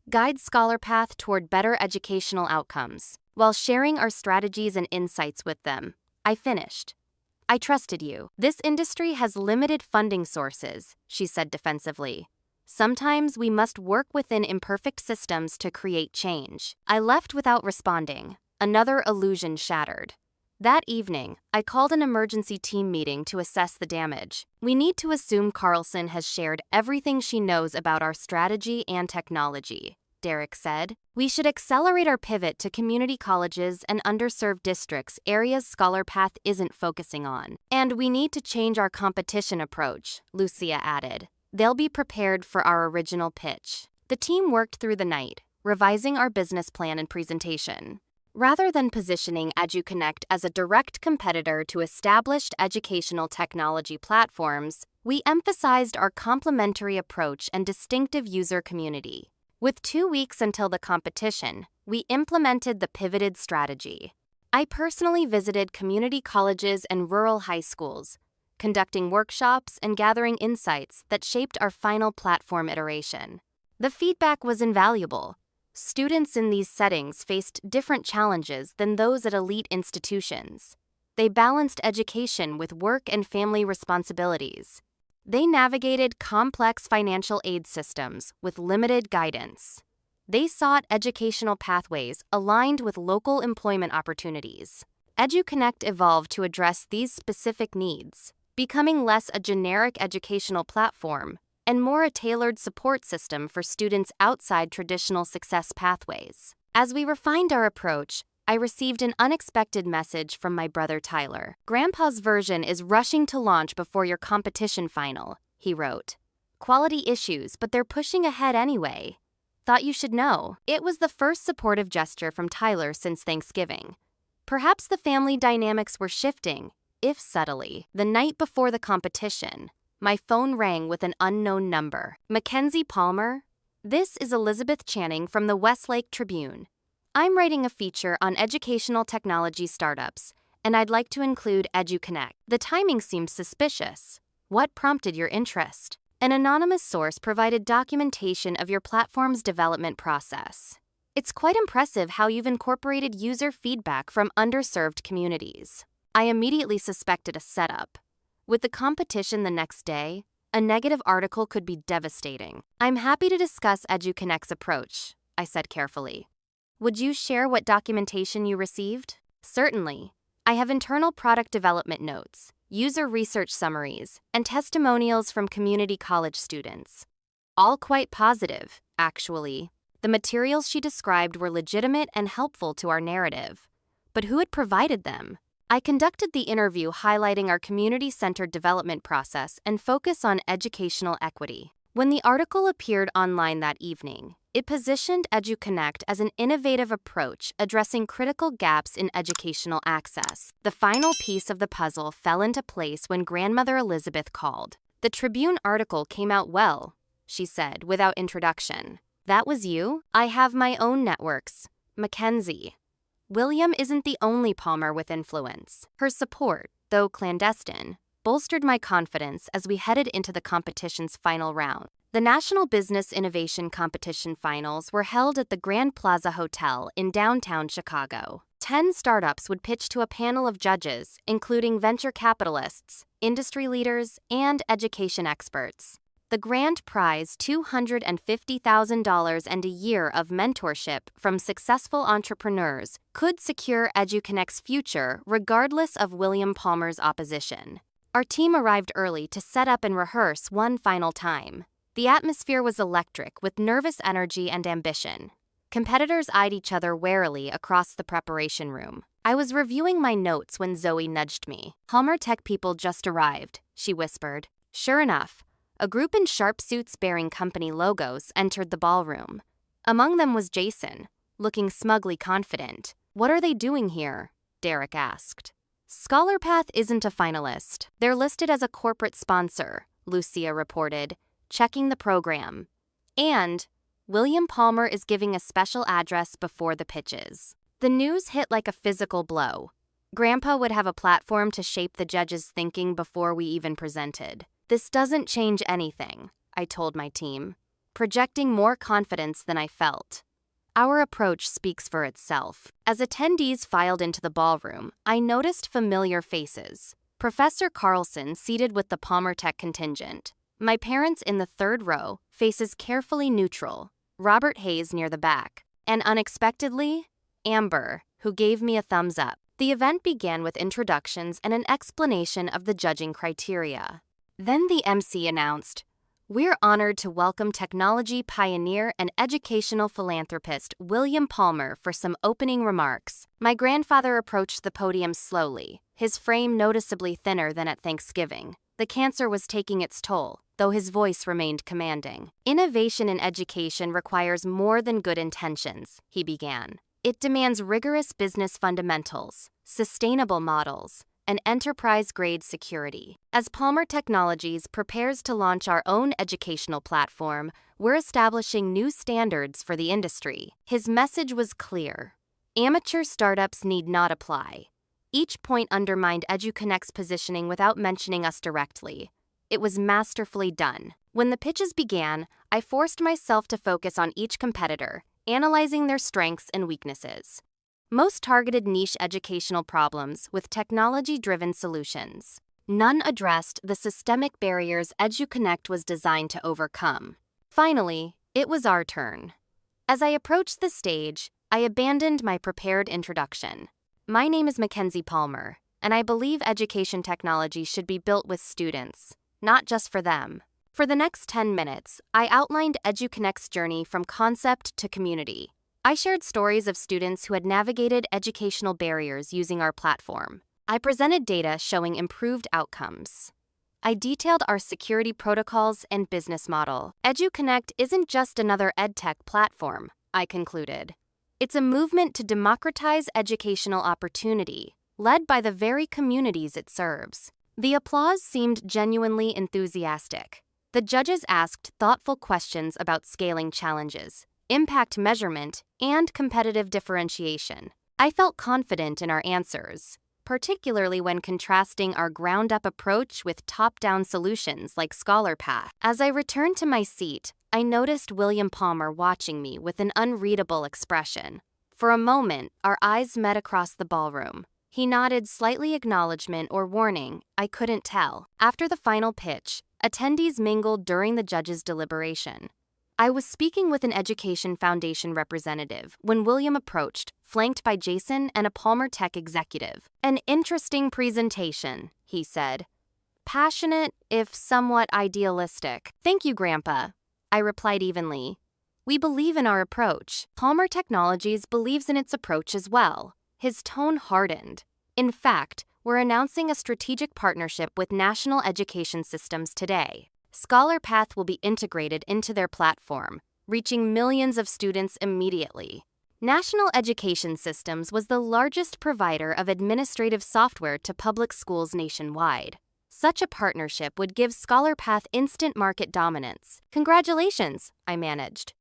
Guide ScholarPath toward better educational outcomes, while sharing our strategies and insights with them. I finished. I trusted you. This industry has limited funding sources, she said defensively. Sometimes we must work within imperfect systems to create change. I left without responding. Another illusion shattered. That evening, I called an emergency team meeting to assess the damage. We need to assume Carlson has shared everything she knows about our strategy and technology, Derek said. We should accelerate our pivot to community colleges and underserved districts, areas ScholarPath isn't focusing on. And we need to change our competition approach, Lucia added. They'll be prepared for our original pitch. The team worked through the night, revising our business plan and presentation. Rather than positioning EduConnect as a direct competitor to established educational technology platforms, we emphasized our complementary approach and distinctive user community. With 2 weeks until the competition, we implemented the pivoted strategy. I personally visited community colleges and rural high schools, conducting workshops and gathering insights that shaped our final platform iteration. The feedback was invaluable. Students in these settings faced different challenges than those at elite institutions. They balanced education with work and family responsibilities. They navigated complex financial aid systems with limited guidance. They sought educational pathways aligned with local employment opportunities. EduConnect evolved to address these specific needs, becoming less a generic educational platform and more a tailored support system for students outside traditional success pathways. As we refined our approach, I received an unexpected message from my brother Tyler. Grandpa's version is rushing to launch before your competition final, he wrote. Quality issues, but they're pushing ahead anyway. Thought you should know. It was the first supportive gesture from Tyler since Thanksgiving. Perhaps the family dynamics were shifting, if subtly. The night before the competition, my phone rang with an unknown number. Mackenzie Palmer? This is Elizabeth Channing from the Westlake Tribune. I'm writing a feature on educational technology startups, and I'd like to include EduConnect. The timing seemed suspicious. What prompted your interest? An anonymous source provided documentation of your platform's development process. It's quite impressive how you've incorporated user feedback from underserved communities. I immediately suspected a setup. With the competition the next day, a negative article could be devastating. I'm happy to discuss EduConnect's approach, I said carefully. Would you share what documentation you received? Certainly. I have internal product development notes, user research summaries, and testimonials from community college students. All quite positive, actually. The materials she described were legitimate and helpful to our narrative. But who had provided them? I conducted the interview highlighting our community-centered development process and focus on educational equity. When the article appeared online that evening, it positioned EduConnect as an innovative approach addressing critical gaps in educational access. The final piece of the puzzle fell into place when Grandmother Elizabeth called. "The Tribune article came out well," she said without introduction. "That was you? I have my own networks. Mackenzie." William isn't the only Palmer with influence. Her support, though clandestine, bolstered my confidence as we headed into the competition's final round. The National Business Innovation Competition finals were held at the Grand Plaza Hotel in downtown Chicago. 10 startups would pitch to a panel of judges, including venture capitalists, industry leaders, and education experts. The grand prize, $250,000 and a year of mentorship from successful entrepreneurs, could secure EduConnect's future regardless of William Palmer's opposition. Our team arrived early to set up and rehearse one final time. The atmosphere was electric with nervous energy and ambition. Competitors eyed each other warily across the preparation room. I was reviewing my notes when Zoe nudged me. "Palmer tech people just arrived," she whispered. Sure enough, a group in sharp suits bearing company logos entered the ballroom. Among them was Jason, looking smugly confident. "What are they doing here?" Derek asked. "ScholarPath isn't a finalist. They're listed as a corporate sponsor," Lucia reported, checking the program. "And William Palmer is giving a special address before the pitches." The news hit like a physical blow. Grandpa would have a platform to shape the judges' thinking before we even presented. "This doesn't change anything," I told my team, projecting more confidence than I felt. Our approach speaks for itself. As attendees filed into the ballroom, I noticed familiar faces. Professor Carlson seated with the Palmer Tech contingent. My parents in the third row, faces carefully neutral. Robert Hayes near the back. And unexpectedly, Amber, who gave me a thumbs up. The event began with introductions and an explanation of the judging criteria. Then the MC announced, "We're honored to welcome technology pioneer and educational philanthropist William Palmer for some opening remarks." My grandfather approached the podium slowly, his frame noticeably thinner than at Thanksgiving. The cancer was taking its toll, though his voice remained commanding. "Innovation in education requires more than good intentions," he began. "It demands rigorous business fundamentals, sustainable models, and enterprise-grade security. As Palmer Technologies prepares to launch our own educational platform, we're establishing new standards for the industry." His message was clear. Amateur startups need not apply. Each point undermined EduConnect's positioning without mentioning us directly. It was masterfully done. When the pitches began, I forced myself to focus on each competitor, analyzing their strengths and weaknesses. Most targeted niche educational problems with technology-driven solutions. None addressed the systemic barriers EduConnect was designed to overcome. Finally, it was our turn. As I approached the stage, I abandoned my prepared introduction. "My name is Mackenzie Palmer, and I believe education technology should be built with students, not just for them." For the next 10 minutes, I outlined EduConnect's journey from concept to community. I shared stories of students who had navigated educational barriers using our platform. I presented data showing improved outcomes. I detailed our security protocols and business model. EduConnect isn't just another edtech platform, I concluded. It's a movement to democratize educational opportunity, led by the very communities it serves. The applause seemed genuinely enthusiastic. The judges asked thoughtful questions about scaling challenges, impact measurement, and competitive differentiation. I felt confident in our answers, particularly when contrasting our ground-up approach with top-down solutions like ScholarPath. As I returned to my seat, I noticed William Palmer watching me with an unreadable expression. For a moment, our eyes met across the ballroom. He nodded slightly acknowledgement or warning, I couldn't tell. After the final pitch, attendees mingled during the judges' deliberation. I was speaking with an Education Foundation representative when William approached, flanked by Jason and a Palmer Tech executive. "An interesting presentation," he said. "Passionate, if somewhat idealistic." "Thank you, Grandpa," I replied evenly. "We believe in our approach. Palmer Technologies believes in its approach as well." His tone hardened. In fact, we're announcing a strategic partnership with national education systems today. ScholarPath will be integrated into their platform, reaching millions of students immediately. National Education Systems was the largest provider of administrative software to public schools nationwide. Such a partnership would give ScholarPath instant market dominance. Congratulations, I managed.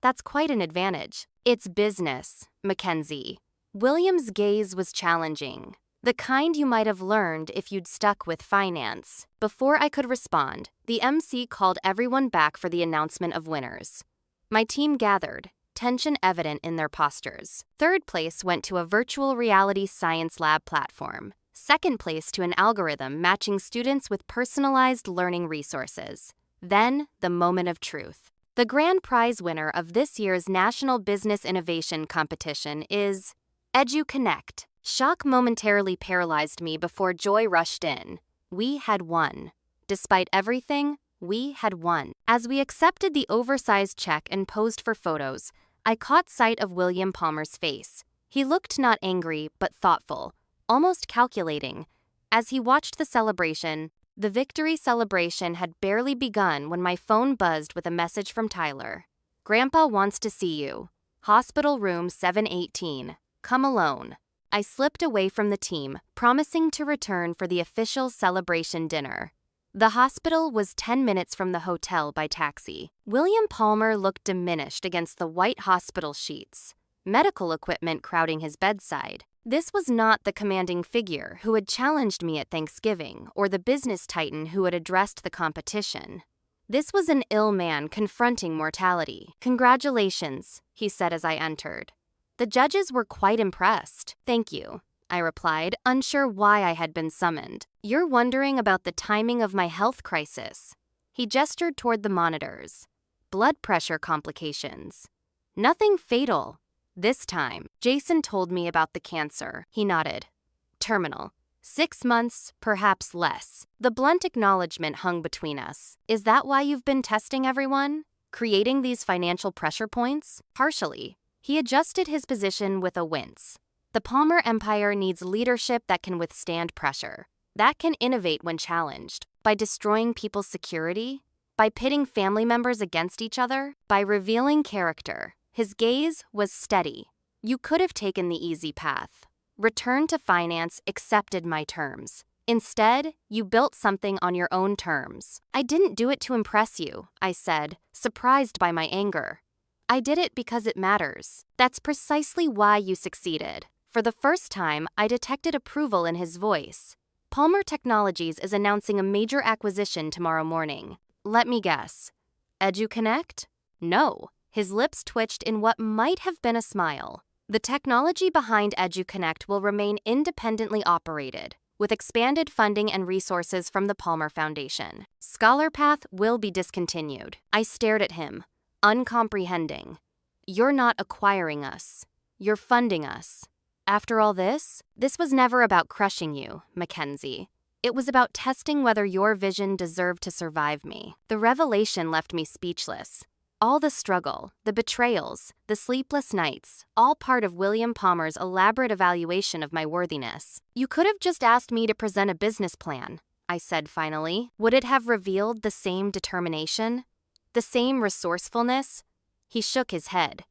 That's quite an advantage. It's business, Mackenzie. William's gaze was challenging, the kind you might have learned if you'd stuck with finance. Before I could respond, the MC called everyone back for the announcement of winners. My team gathered, tension evident in their postures. Third place went to a virtual reality science lab platform. Second place to an algorithm matching students with personalized learning resources. Then, the moment of truth. The grand prize winner of this year's National Business Innovation Competition is EduConnect. Shock momentarily paralyzed me before joy rushed in. We had won. Despite everything, we had won. As we accepted the oversized check and posed for photos, I caught sight of William Palmer's face. He looked not angry, but thoughtful, almost calculating. As he watched the celebration, the victory celebration had barely begun when my phone buzzed with a message from Tyler. Grandpa wants to see you. Hospital room 718. Come alone. I slipped away from the team, promising to return for the official celebration dinner. The hospital was 10 minutes from the hotel by taxi. William Palmer looked diminished against the white hospital sheets, medical equipment crowding his bedside. This was not the commanding figure who had challenged me at Thanksgiving or the business titan who had addressed the competition. This was an ill man confronting mortality. Congratulations, he said as I entered. The judges were quite impressed. Thank you, I replied, unsure why I had been summoned. You're wondering about the timing of my health crisis. He gestured toward the monitors. Blood pressure complications. Nothing fatal. This time, Jason told me about the cancer. He nodded. Terminal. 6 months, perhaps less. The blunt acknowledgement hung between us. Is that why you've been testing everyone? Creating these financial pressure points? Partially. He adjusted his position with a wince. The Palmer Empire needs leadership that can withstand pressure, that can innovate when challenged, by destroying people's security, by pitting family members against each other, by revealing character. His gaze was steady. You could have taken the easy path. Return to finance accepted my terms. Instead, you built something on your own terms. I didn't do it to impress you, I said, surprised by my anger. I did it because it matters. That's precisely why you succeeded. For the first time, I detected approval in his voice. Palmer Technologies is announcing a major acquisition tomorrow morning. Let me guess. EduConnect? No. His lips twitched in what might have been a smile. The technology behind EduConnect will remain independently operated, with expanded funding and resources from the Palmer Foundation. ScholarPath will be discontinued. I stared at him, uncomprehending. You're not acquiring us. You're funding us. After all this was never about crushing you, Mackenzie. It was about testing whether your vision deserved to survive me. The revelation left me speechless. All the struggle, the betrayals, the sleepless nights, all part of William Palmer's elaborate evaluation of my worthiness. You could have just asked me to present a business plan, I said finally. Would it have revealed the same determination? The same resourcefulness? He shook his head.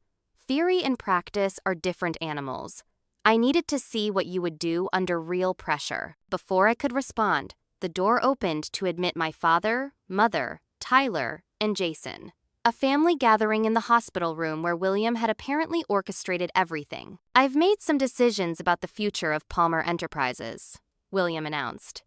Theory and practice are different animals. I needed to see what you would do under real pressure. Before I could respond, the door opened to admit my father, mother, Tyler, and Jason. A family gathering in the hospital room where William had apparently orchestrated everything. I've made some decisions about the future of Palmer Enterprises, William announced.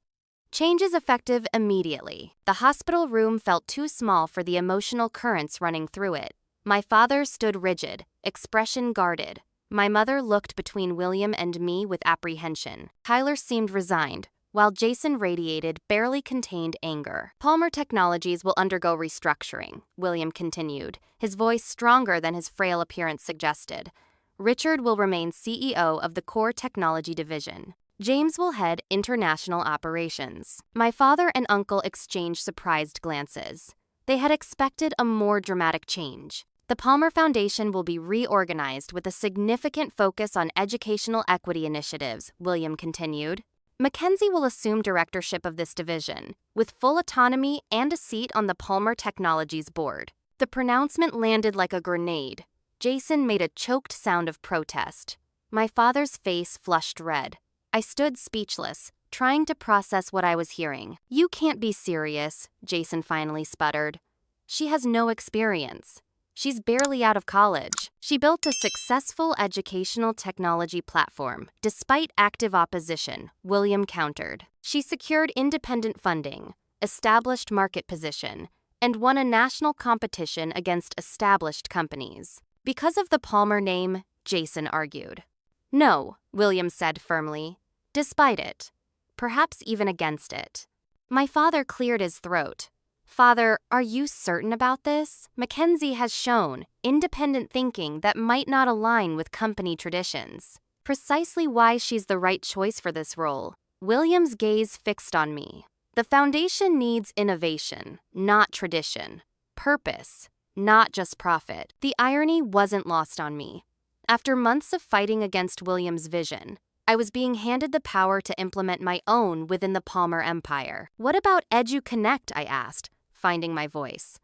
Changes effective immediately. The hospital room felt too small for the emotional currents running through it. My father stood rigid, expression guarded. My mother looked between William and me with apprehension. Tyler seemed resigned, while Jason radiated barely contained anger. Palmer Technologies will undergo restructuring, William continued, his voice stronger than his frail appearance suggested. Richard will remain CEO of the Core Technology Division. James will head international operations. My father and uncle exchanged surprised glances. They had expected a more dramatic change. The Palmer Foundation will be reorganized with a significant focus on educational equity initiatives, William continued. Mackenzie will assume directorship of this division, with full autonomy and a seat on the Palmer Technologies board. The pronouncement landed like a grenade. Jason made a choked sound of protest. My father's face flushed red. I stood speechless, trying to process what I was hearing. You can't be serious, Jason finally sputtered. She has no experience. She's barely out of college. She built a successful educational technology platform, despite active opposition, William countered. She secured independent funding, established market position, and won a national competition against established companies. Because of the Palmer name, Jason argued. No, William said firmly. Despite it. Perhaps even against it. My father cleared his throat. Father, are you certain about this? Mackenzie has shown independent thinking that might not align with company traditions. Precisely why she's the right choice for this role. William's gaze fixed on me. The foundation needs innovation, not tradition. Purpose, not just profit. The irony wasn't lost on me. After months of fighting against William's vision, I was being handed the power to implement my own within the Palmer empire. What about EduConnect, I asked, finding my voice.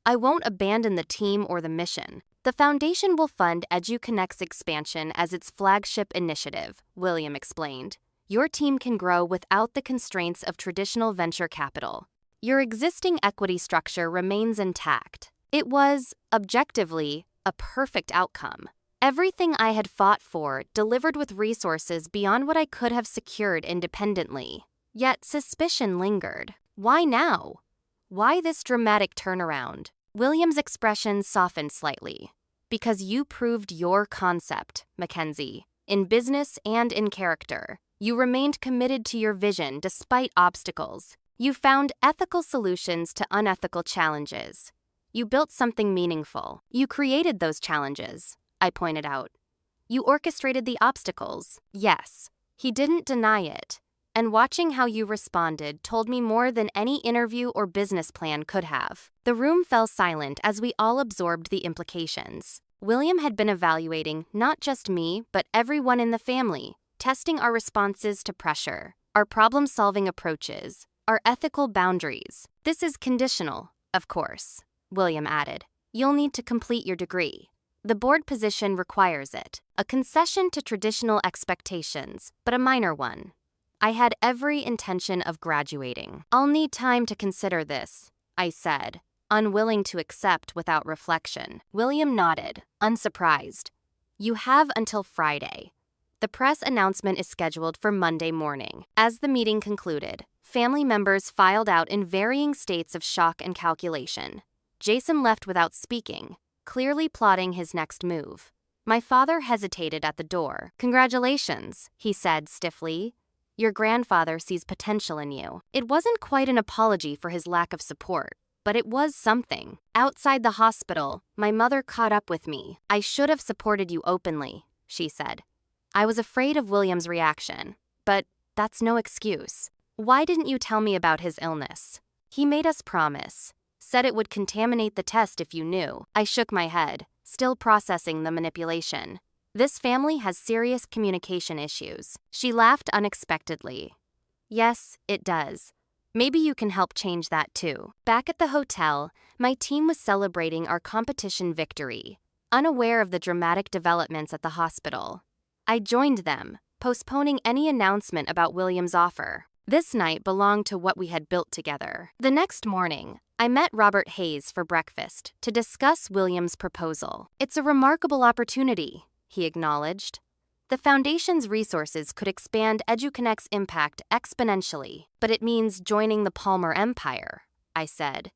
I won't abandon the team or the mission. The foundation will fund EduConnect's expansion as its flagship initiative, William explained. Your team can grow without the constraints of traditional venture capital. Your existing equity structure remains intact. It was, objectively, a perfect outcome. Everything I had fought for delivered with resources beyond what I could have secured independently. Yet suspicion lingered. Why now? Why this dramatic turnaround? William's expression softened slightly. Because you proved your concept, Mackenzie, in business and in character. You remained committed to your vision despite obstacles. You found ethical solutions to unethical challenges. You built something meaningful. You created those challenges, I pointed out. You orchestrated the obstacles. Yes, he didn't deny it. And watching how you responded told me more than any interview or business plan could have. The room fell silent as we all absorbed the implications. William had been evaluating not just me, but everyone in the family, testing our responses to pressure, our problem-solving approaches, our ethical boundaries. This is conditional, of course, William added. You'll need to complete your degree. The board position requires it, a concession to traditional expectations, but a minor one. I had every intention of graduating. I'll need time to consider this, I said, unwilling to accept without reflection. William nodded, unsurprised. You have until Friday. The press announcement is scheduled for Monday morning. As the meeting concluded, family members filed out in varying states of shock and calculation. Jason left without speaking, clearly plotting his next move. My father hesitated at the door. Congratulations, he said stiffly. Your grandfather sees potential in you. It wasn't quite an apology for his lack of support, but it was something. Outside the hospital, my mother caught up with me. I should have supported you openly, she said. I was afraid of William's reaction, but that's no excuse. Why didn't you tell me about his illness? He made us promise. Said it would contaminate the test if you knew. I shook my head, still processing the manipulation. This family has serious communication issues. She laughed unexpectedly. Yes, it does. Maybe you can help change that too. Back at the hotel, my team was celebrating our competition victory, unaware of the dramatic developments at the hospital. I joined them, postponing any announcement about William's offer. This night belonged to what we had built together. The next morning, I met Robert Hayes for breakfast to discuss William's proposal. It's a remarkable opportunity, he acknowledged. The foundation's resources could expand EduConnect's impact exponentially, but it means joining the Palmer empire, I said.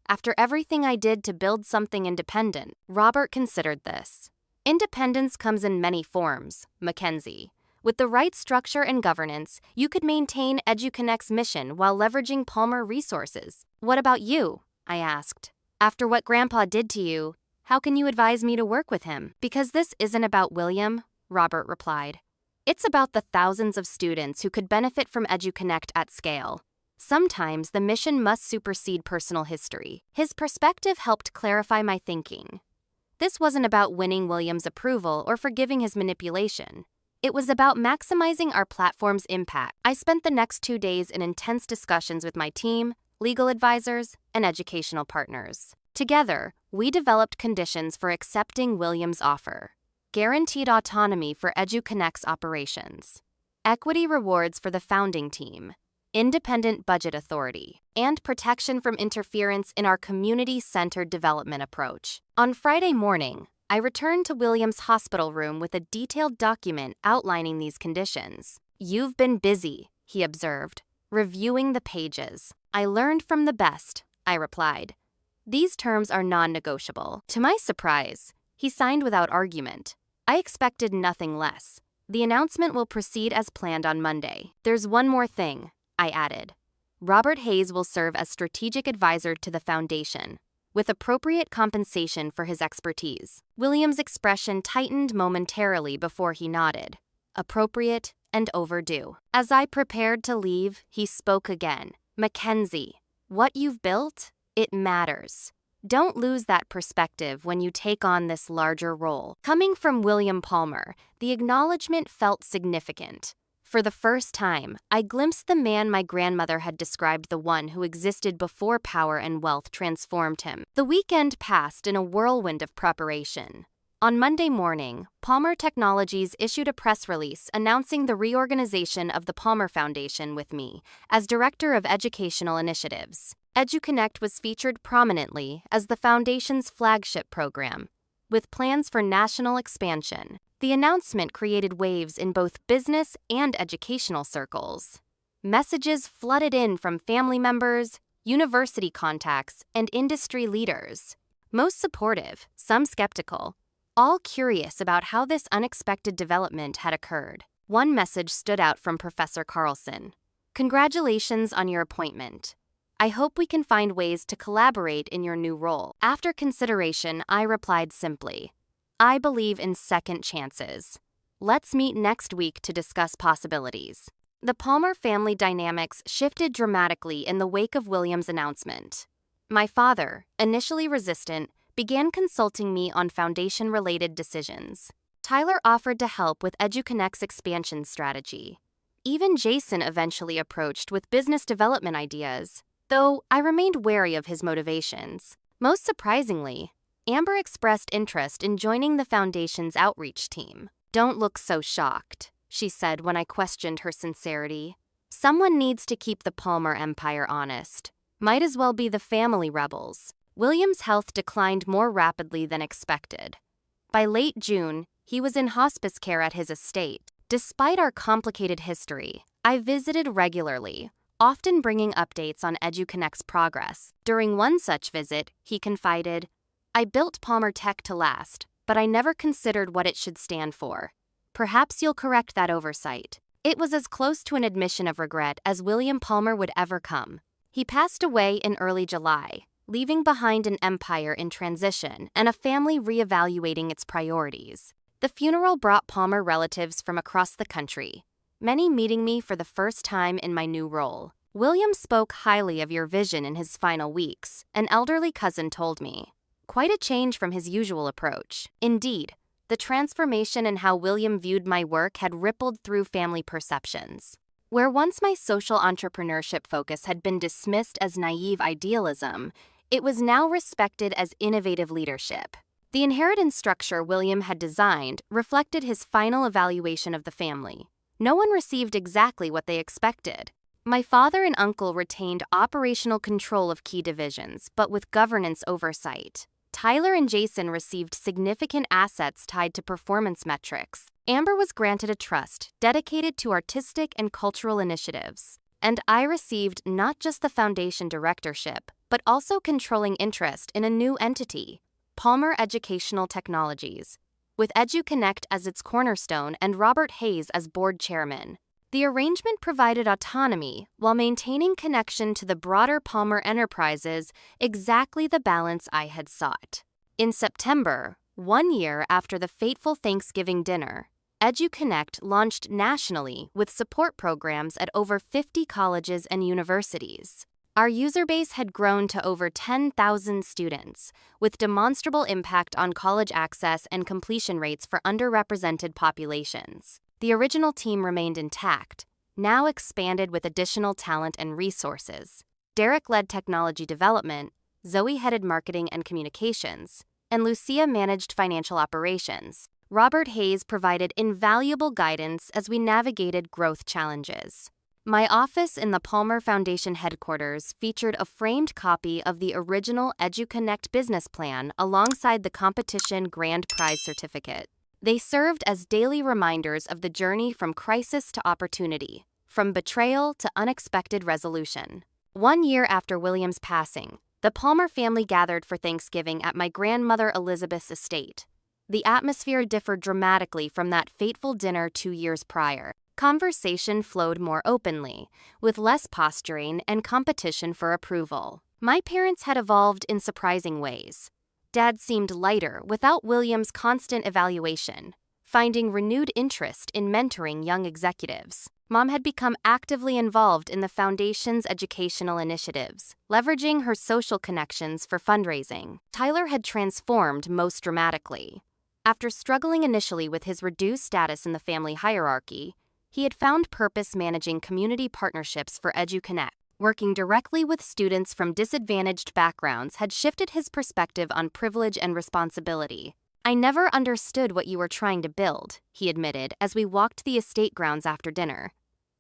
After everything I did to build something independent, Robert considered this. Independence comes in many forms, Mackenzie. With the right structure and governance, you could maintain EduConnect's mission while leveraging Palmer resources. What about you? I asked. After what Grandpa did to you, how can you advise me to work with him? Because this isn't about William, Robert replied. It's about the thousands of students who could benefit from EduConnect at scale. Sometimes the mission must supersede personal history. His perspective helped clarify my thinking. This wasn't about winning William's approval or forgiving his manipulation. It was about maximizing our platform's impact. I spent the next 2 days in intense discussions with my team, legal advisors, and educational partners. Together, we developed conditions for accepting William's offer: guaranteed autonomy for EduConnect's operations, equity rewards for the founding team, independent budget authority, and protection from interference in our community-centered development approach. On Friday morning, I returned to William's hospital room with a detailed document outlining these conditions. "You've been busy," he observed, reviewing the pages. "I learned from the best," I replied. "These terms are non-negotiable." To my surprise, he signed without argument. I expected nothing less. "The announcement will proceed as planned on Monday. There's one more thing," I added. "Robert Hayes will serve as strategic advisor to the foundation, with appropriate compensation for his expertise." William's expression tightened momentarily before he nodded. Appropriate and overdue. As I prepared to leave, he spoke again. "Mackenzie, what you've built, it matters. Don't lose that perspective when you take on this larger role." Coming from William Palmer, the acknowledgement felt significant. For the first time, I glimpsed the man my grandmother had described, the one who existed before power and wealth transformed him. The weekend passed in a whirlwind of preparation. On Monday morning, Palmer Technologies issued a press release announcing the reorganization of the Palmer Foundation with me as Director of Educational Initiatives. EduConnect was featured prominently as the Foundation's flagship program, with plans for national expansion. The announcement created waves in both business and educational circles. Messages flooded in from family members, university contacts, and industry leaders. Most supportive, some skeptical, all curious about how this unexpected development had occurred. One message stood out from Professor Carlson. "Congratulations on your appointment. I hope we can find ways to collaborate in your new role." After consideration, I replied simply, "I believe in second chances. Let's meet next week to discuss possibilities." The Palmer family dynamics shifted dramatically in the wake of William's announcement. My father, initially resistant, began consulting me on foundation-related decisions. Tyler offered to help with EduConnect's expansion strategy. Even Jason eventually approached with business development ideas, though I remained wary of his motivations. Most surprisingly, Amber expressed interest in joining the foundation's outreach team. "Don't look so shocked," she said when I questioned her sincerity. "Someone needs to keep the Palmer empire honest. Might as well be the family rebels." William's health declined more rapidly than expected. By late June, he was in hospice care at his estate. Despite our complicated history, I visited regularly, often bringing updates on EduConnect's progress. During one such visit, he confided, "I built Palmer Tech to last, but I never considered what it should stand for. Perhaps you'll correct that oversight." It was as close to an admission of regret as William Palmer would ever come. He passed away in early July, leaving behind an empire in transition and a family reevaluating its priorities. The funeral brought Palmer relatives from across the country, many meeting me for the first time in my new role. "William spoke highly of your vision in his final weeks," an elderly cousin told me. Quite a change from his usual approach. Indeed, the transformation in how William viewed my work had rippled through family perceptions. Where once my social entrepreneurship focus had been dismissed as naive idealism, it was now respected as innovative leadership. The inheritance structure William had designed reflected his final evaluation of the family. No one received exactly what they expected. My father and uncle retained operational control of key divisions, but with governance oversight. Tyler and Jason received significant assets tied to performance metrics. Amber was granted a trust dedicated to artistic and cultural initiatives. And I received not just the foundation directorship, but also controlling interest in a new entity, Palmer Educational Technologies, with EduConnect as its cornerstone and Robert Hayes as board chairman. The arrangement provided autonomy while maintaining connection to the broader Palmer enterprises, exactly the balance I had sought. In September, 1 year after the fateful Thanksgiving dinner, EduConnect launched nationally with support programs at over 50 colleges and universities. Our user base had grown to over 10,000 students, with demonstrable impact on college access and completion rates for underrepresented populations. The original team remained intact, now expanded with additional talent and resources. Derek led technology development, Zoe headed marketing and communications, and Lucia managed financial operations. Robert Hayes provided invaluable guidance as we navigated growth challenges. My office in the Palmer Foundation headquarters featured a framed copy of the original EduConnect business plan alongside the competition grand prize certificate. They served as daily reminders of the journey from crisis to opportunity, from betrayal to unexpected resolution. 1 year after William's passing, the Palmer family gathered for Thanksgiving at my grandmother Elizabeth's estate. The atmosphere differed dramatically from that fateful dinner 2 years prior. Conversation flowed more openly, with less posturing and competition for approval. My parents had evolved in surprising ways. Dad seemed lighter without William's constant evaluation, finding renewed interest in mentoring young executives. Mom had become actively involved in the foundation's educational initiatives, leveraging her social connections for fundraising. Tyler had transformed most dramatically. After struggling initially with his reduced status in the family hierarchy, he had found purpose managing community partnerships for EduConnect. Working directly with students from disadvantaged backgrounds had shifted his perspective on privilege and responsibility. "I never understood what you were trying to build," he admitted as we walked the estate grounds after dinner.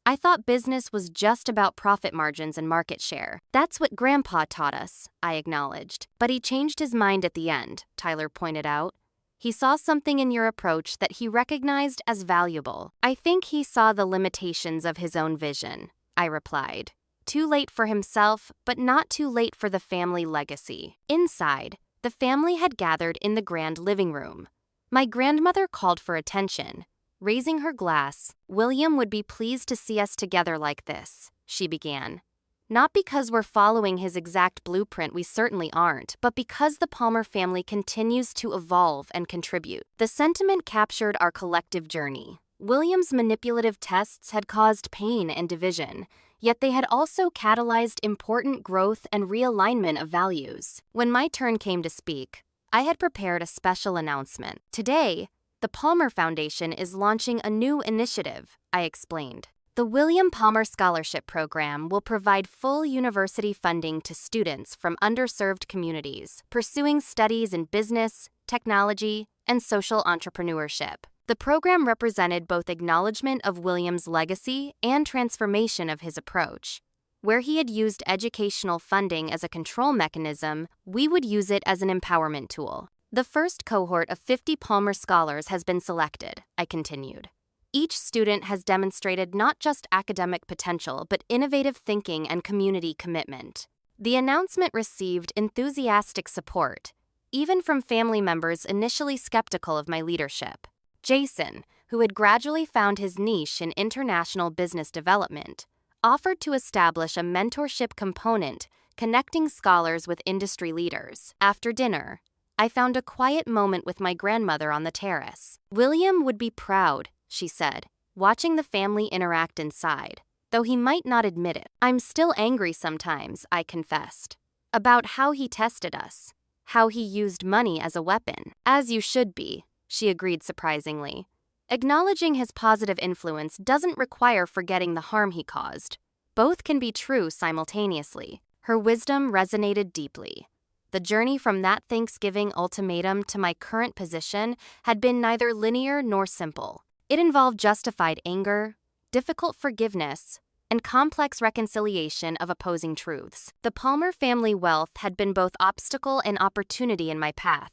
"I thought business was just about profit margins and market share. That's what Grandpa taught us," I acknowledged. "But he changed his mind at the end," Tyler pointed out. "He saw something in your approach that he recognized as valuable." "I think he saw the limitations of his own vision," I replied. Too late for himself, but not too late for the family legacy. Inside, the family had gathered in the grand living room. My grandmother called for attention. Raising her glass, "William would be pleased to see us together like this," she began. "Not because we're following his exact blueprint, we certainly aren't, but because the Palmer family continues to evolve and contribute." The sentiment captured our collective journey. William's manipulative tests had caused pain and division, yet they had also catalyzed important growth and realignment of values. When my turn came to speak, I had prepared a special announcement. "Today, the Palmer Foundation is launching a new initiative," I explained. "The William Palmer Scholarship Program will provide full university funding to students from underserved communities pursuing studies in business, technology, and social entrepreneurship." The program represented both acknowledgement of William's legacy and transformation of his approach. Where he had used educational funding as a control mechanism, we would use it as an empowerment tool. "The first cohort of 50 Palmer scholars has been selected," I continued. "Each student has demonstrated not just academic potential, but innovative thinking and community commitment." The announcement received enthusiastic support, even from family members initially skeptical of my leadership. Jason, who had gradually found his niche in international business development, offered to establish a mentorship component connecting scholars with industry leaders. After dinner, I found a quiet moment with my grandmother on the terrace. "William would be proud," she said, watching the family interact inside, though he might not admit it. "I'm still angry sometimes," I confessed, "about how he tested us, how he used money as a weapon." "As you should be," she agreed surprisingly. "Acknowledging his positive influence doesn't require forgetting the harm he caused. Both can be true simultaneously." Her wisdom resonated deeply. The journey from that Thanksgiving ultimatum to my current position had been neither linear nor simple. It involved justified anger, difficult forgiveness, and complex reconciliation of opposing truths. The Palmer family wealth had been both obstacle and opportunity in my path.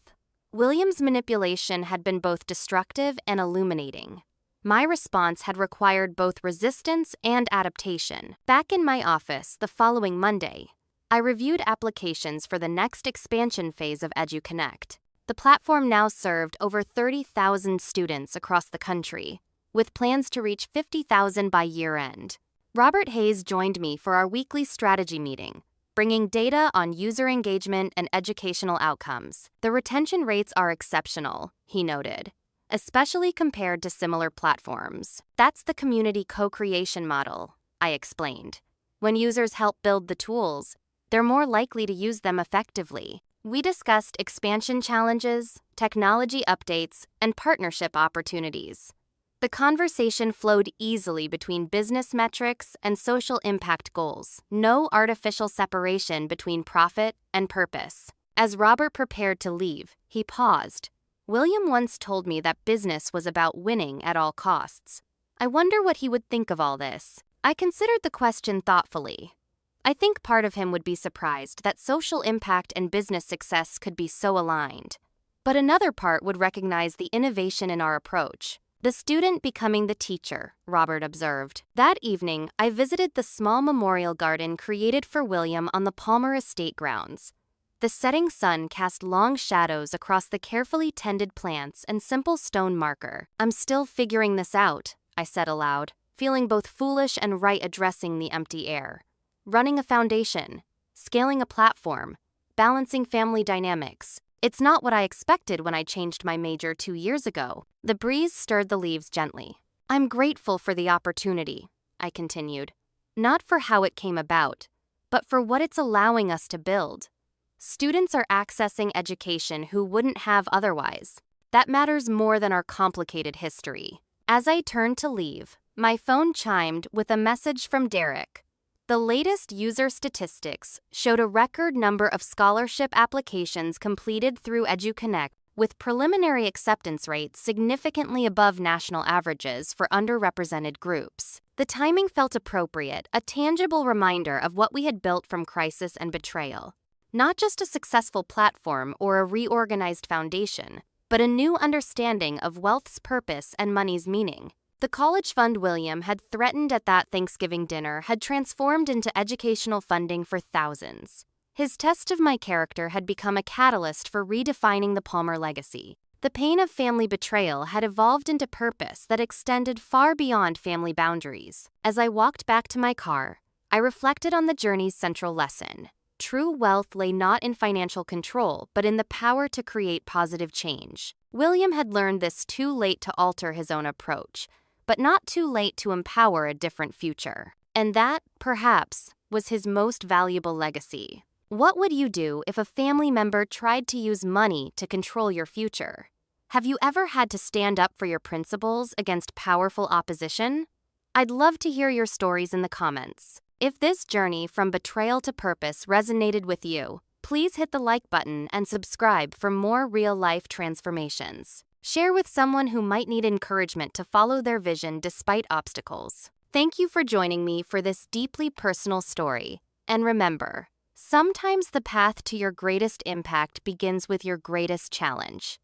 William's manipulation had been both destructive and illuminating. My response had required both resistance and adaptation. Back in my office the following Monday, I reviewed applications for the next expansion phase of EduConnect. The platform now served over 30,000 students across the country, with plans to reach 50,000 by year-end. Robert Hayes joined me for our weekly strategy meeting, bringing data on user engagement and educational outcomes. "The retention rates are exceptional," he noted, "especially compared to similar platforms." "That's the community co-creation model," I explained. When users help build the tools, they're more likely to use them effectively. We discussed expansion challenges, technology updates, and partnership opportunities. The conversation flowed easily between business metrics and social impact goals, no artificial separation between profit and purpose. As Robert prepared to leave, he paused. William once told me that business was about winning at all costs. I wonder what he would think of all this. I considered the question thoughtfully. I think part of him would be surprised that social impact and business success could be so aligned. But another part would recognize the innovation in our approach. The student becoming the teacher, Robert observed. That evening, I visited the small memorial garden created for William on the Palmer estate grounds. The setting sun cast long shadows across the carefully tended plants and simple stone marker. I'm still figuring this out, I said aloud, feeling both foolish and right addressing the empty air. Running a foundation, scaling a platform, balancing family dynamics. It's not what I expected when I changed my major 2 years ago. The breeze stirred the leaves gently. I'm grateful for the opportunity, I continued. Not for how it came about, but for what it's allowing us to build. Students are accessing education who wouldn't have otherwise. That matters more than our complicated history. As I turned to leave, my phone chimed with a message from Derek. The latest user statistics showed a record number of scholarship applications completed through EduConnect, with preliminary acceptance rates significantly above national averages for underrepresented groups. The timing felt appropriate, a tangible reminder of what we had built from crisis and betrayal. Not just a successful platform or a reorganized foundation, but a new understanding of wealth's purpose and money's meaning. The college fund William had threatened at that Thanksgiving dinner had transformed into educational funding for thousands. His test of my character had become a catalyst for redefining the Palmer legacy. The pain of family betrayal had evolved into purpose that extended far beyond family boundaries. As I walked back to my car, I reflected on the journey's central lesson. True wealth lay not in financial control, but in the power to create positive change. William had learned this too late to alter his own approach, but not too late to empower a different future. And that, perhaps, was his most valuable legacy. What would you do if a family member tried to use money to control your future? Have you ever had to stand up for your principles against powerful opposition? I'd love to hear your stories in the comments. If this journey from betrayal to purpose resonated with you, please hit the like button and subscribe for more real-life transformations. Share with someone who might need encouragement to follow their vision despite obstacles. Thank you for joining me for this deeply personal story. And remember, sometimes the path to your greatest impact begins with your greatest challenge.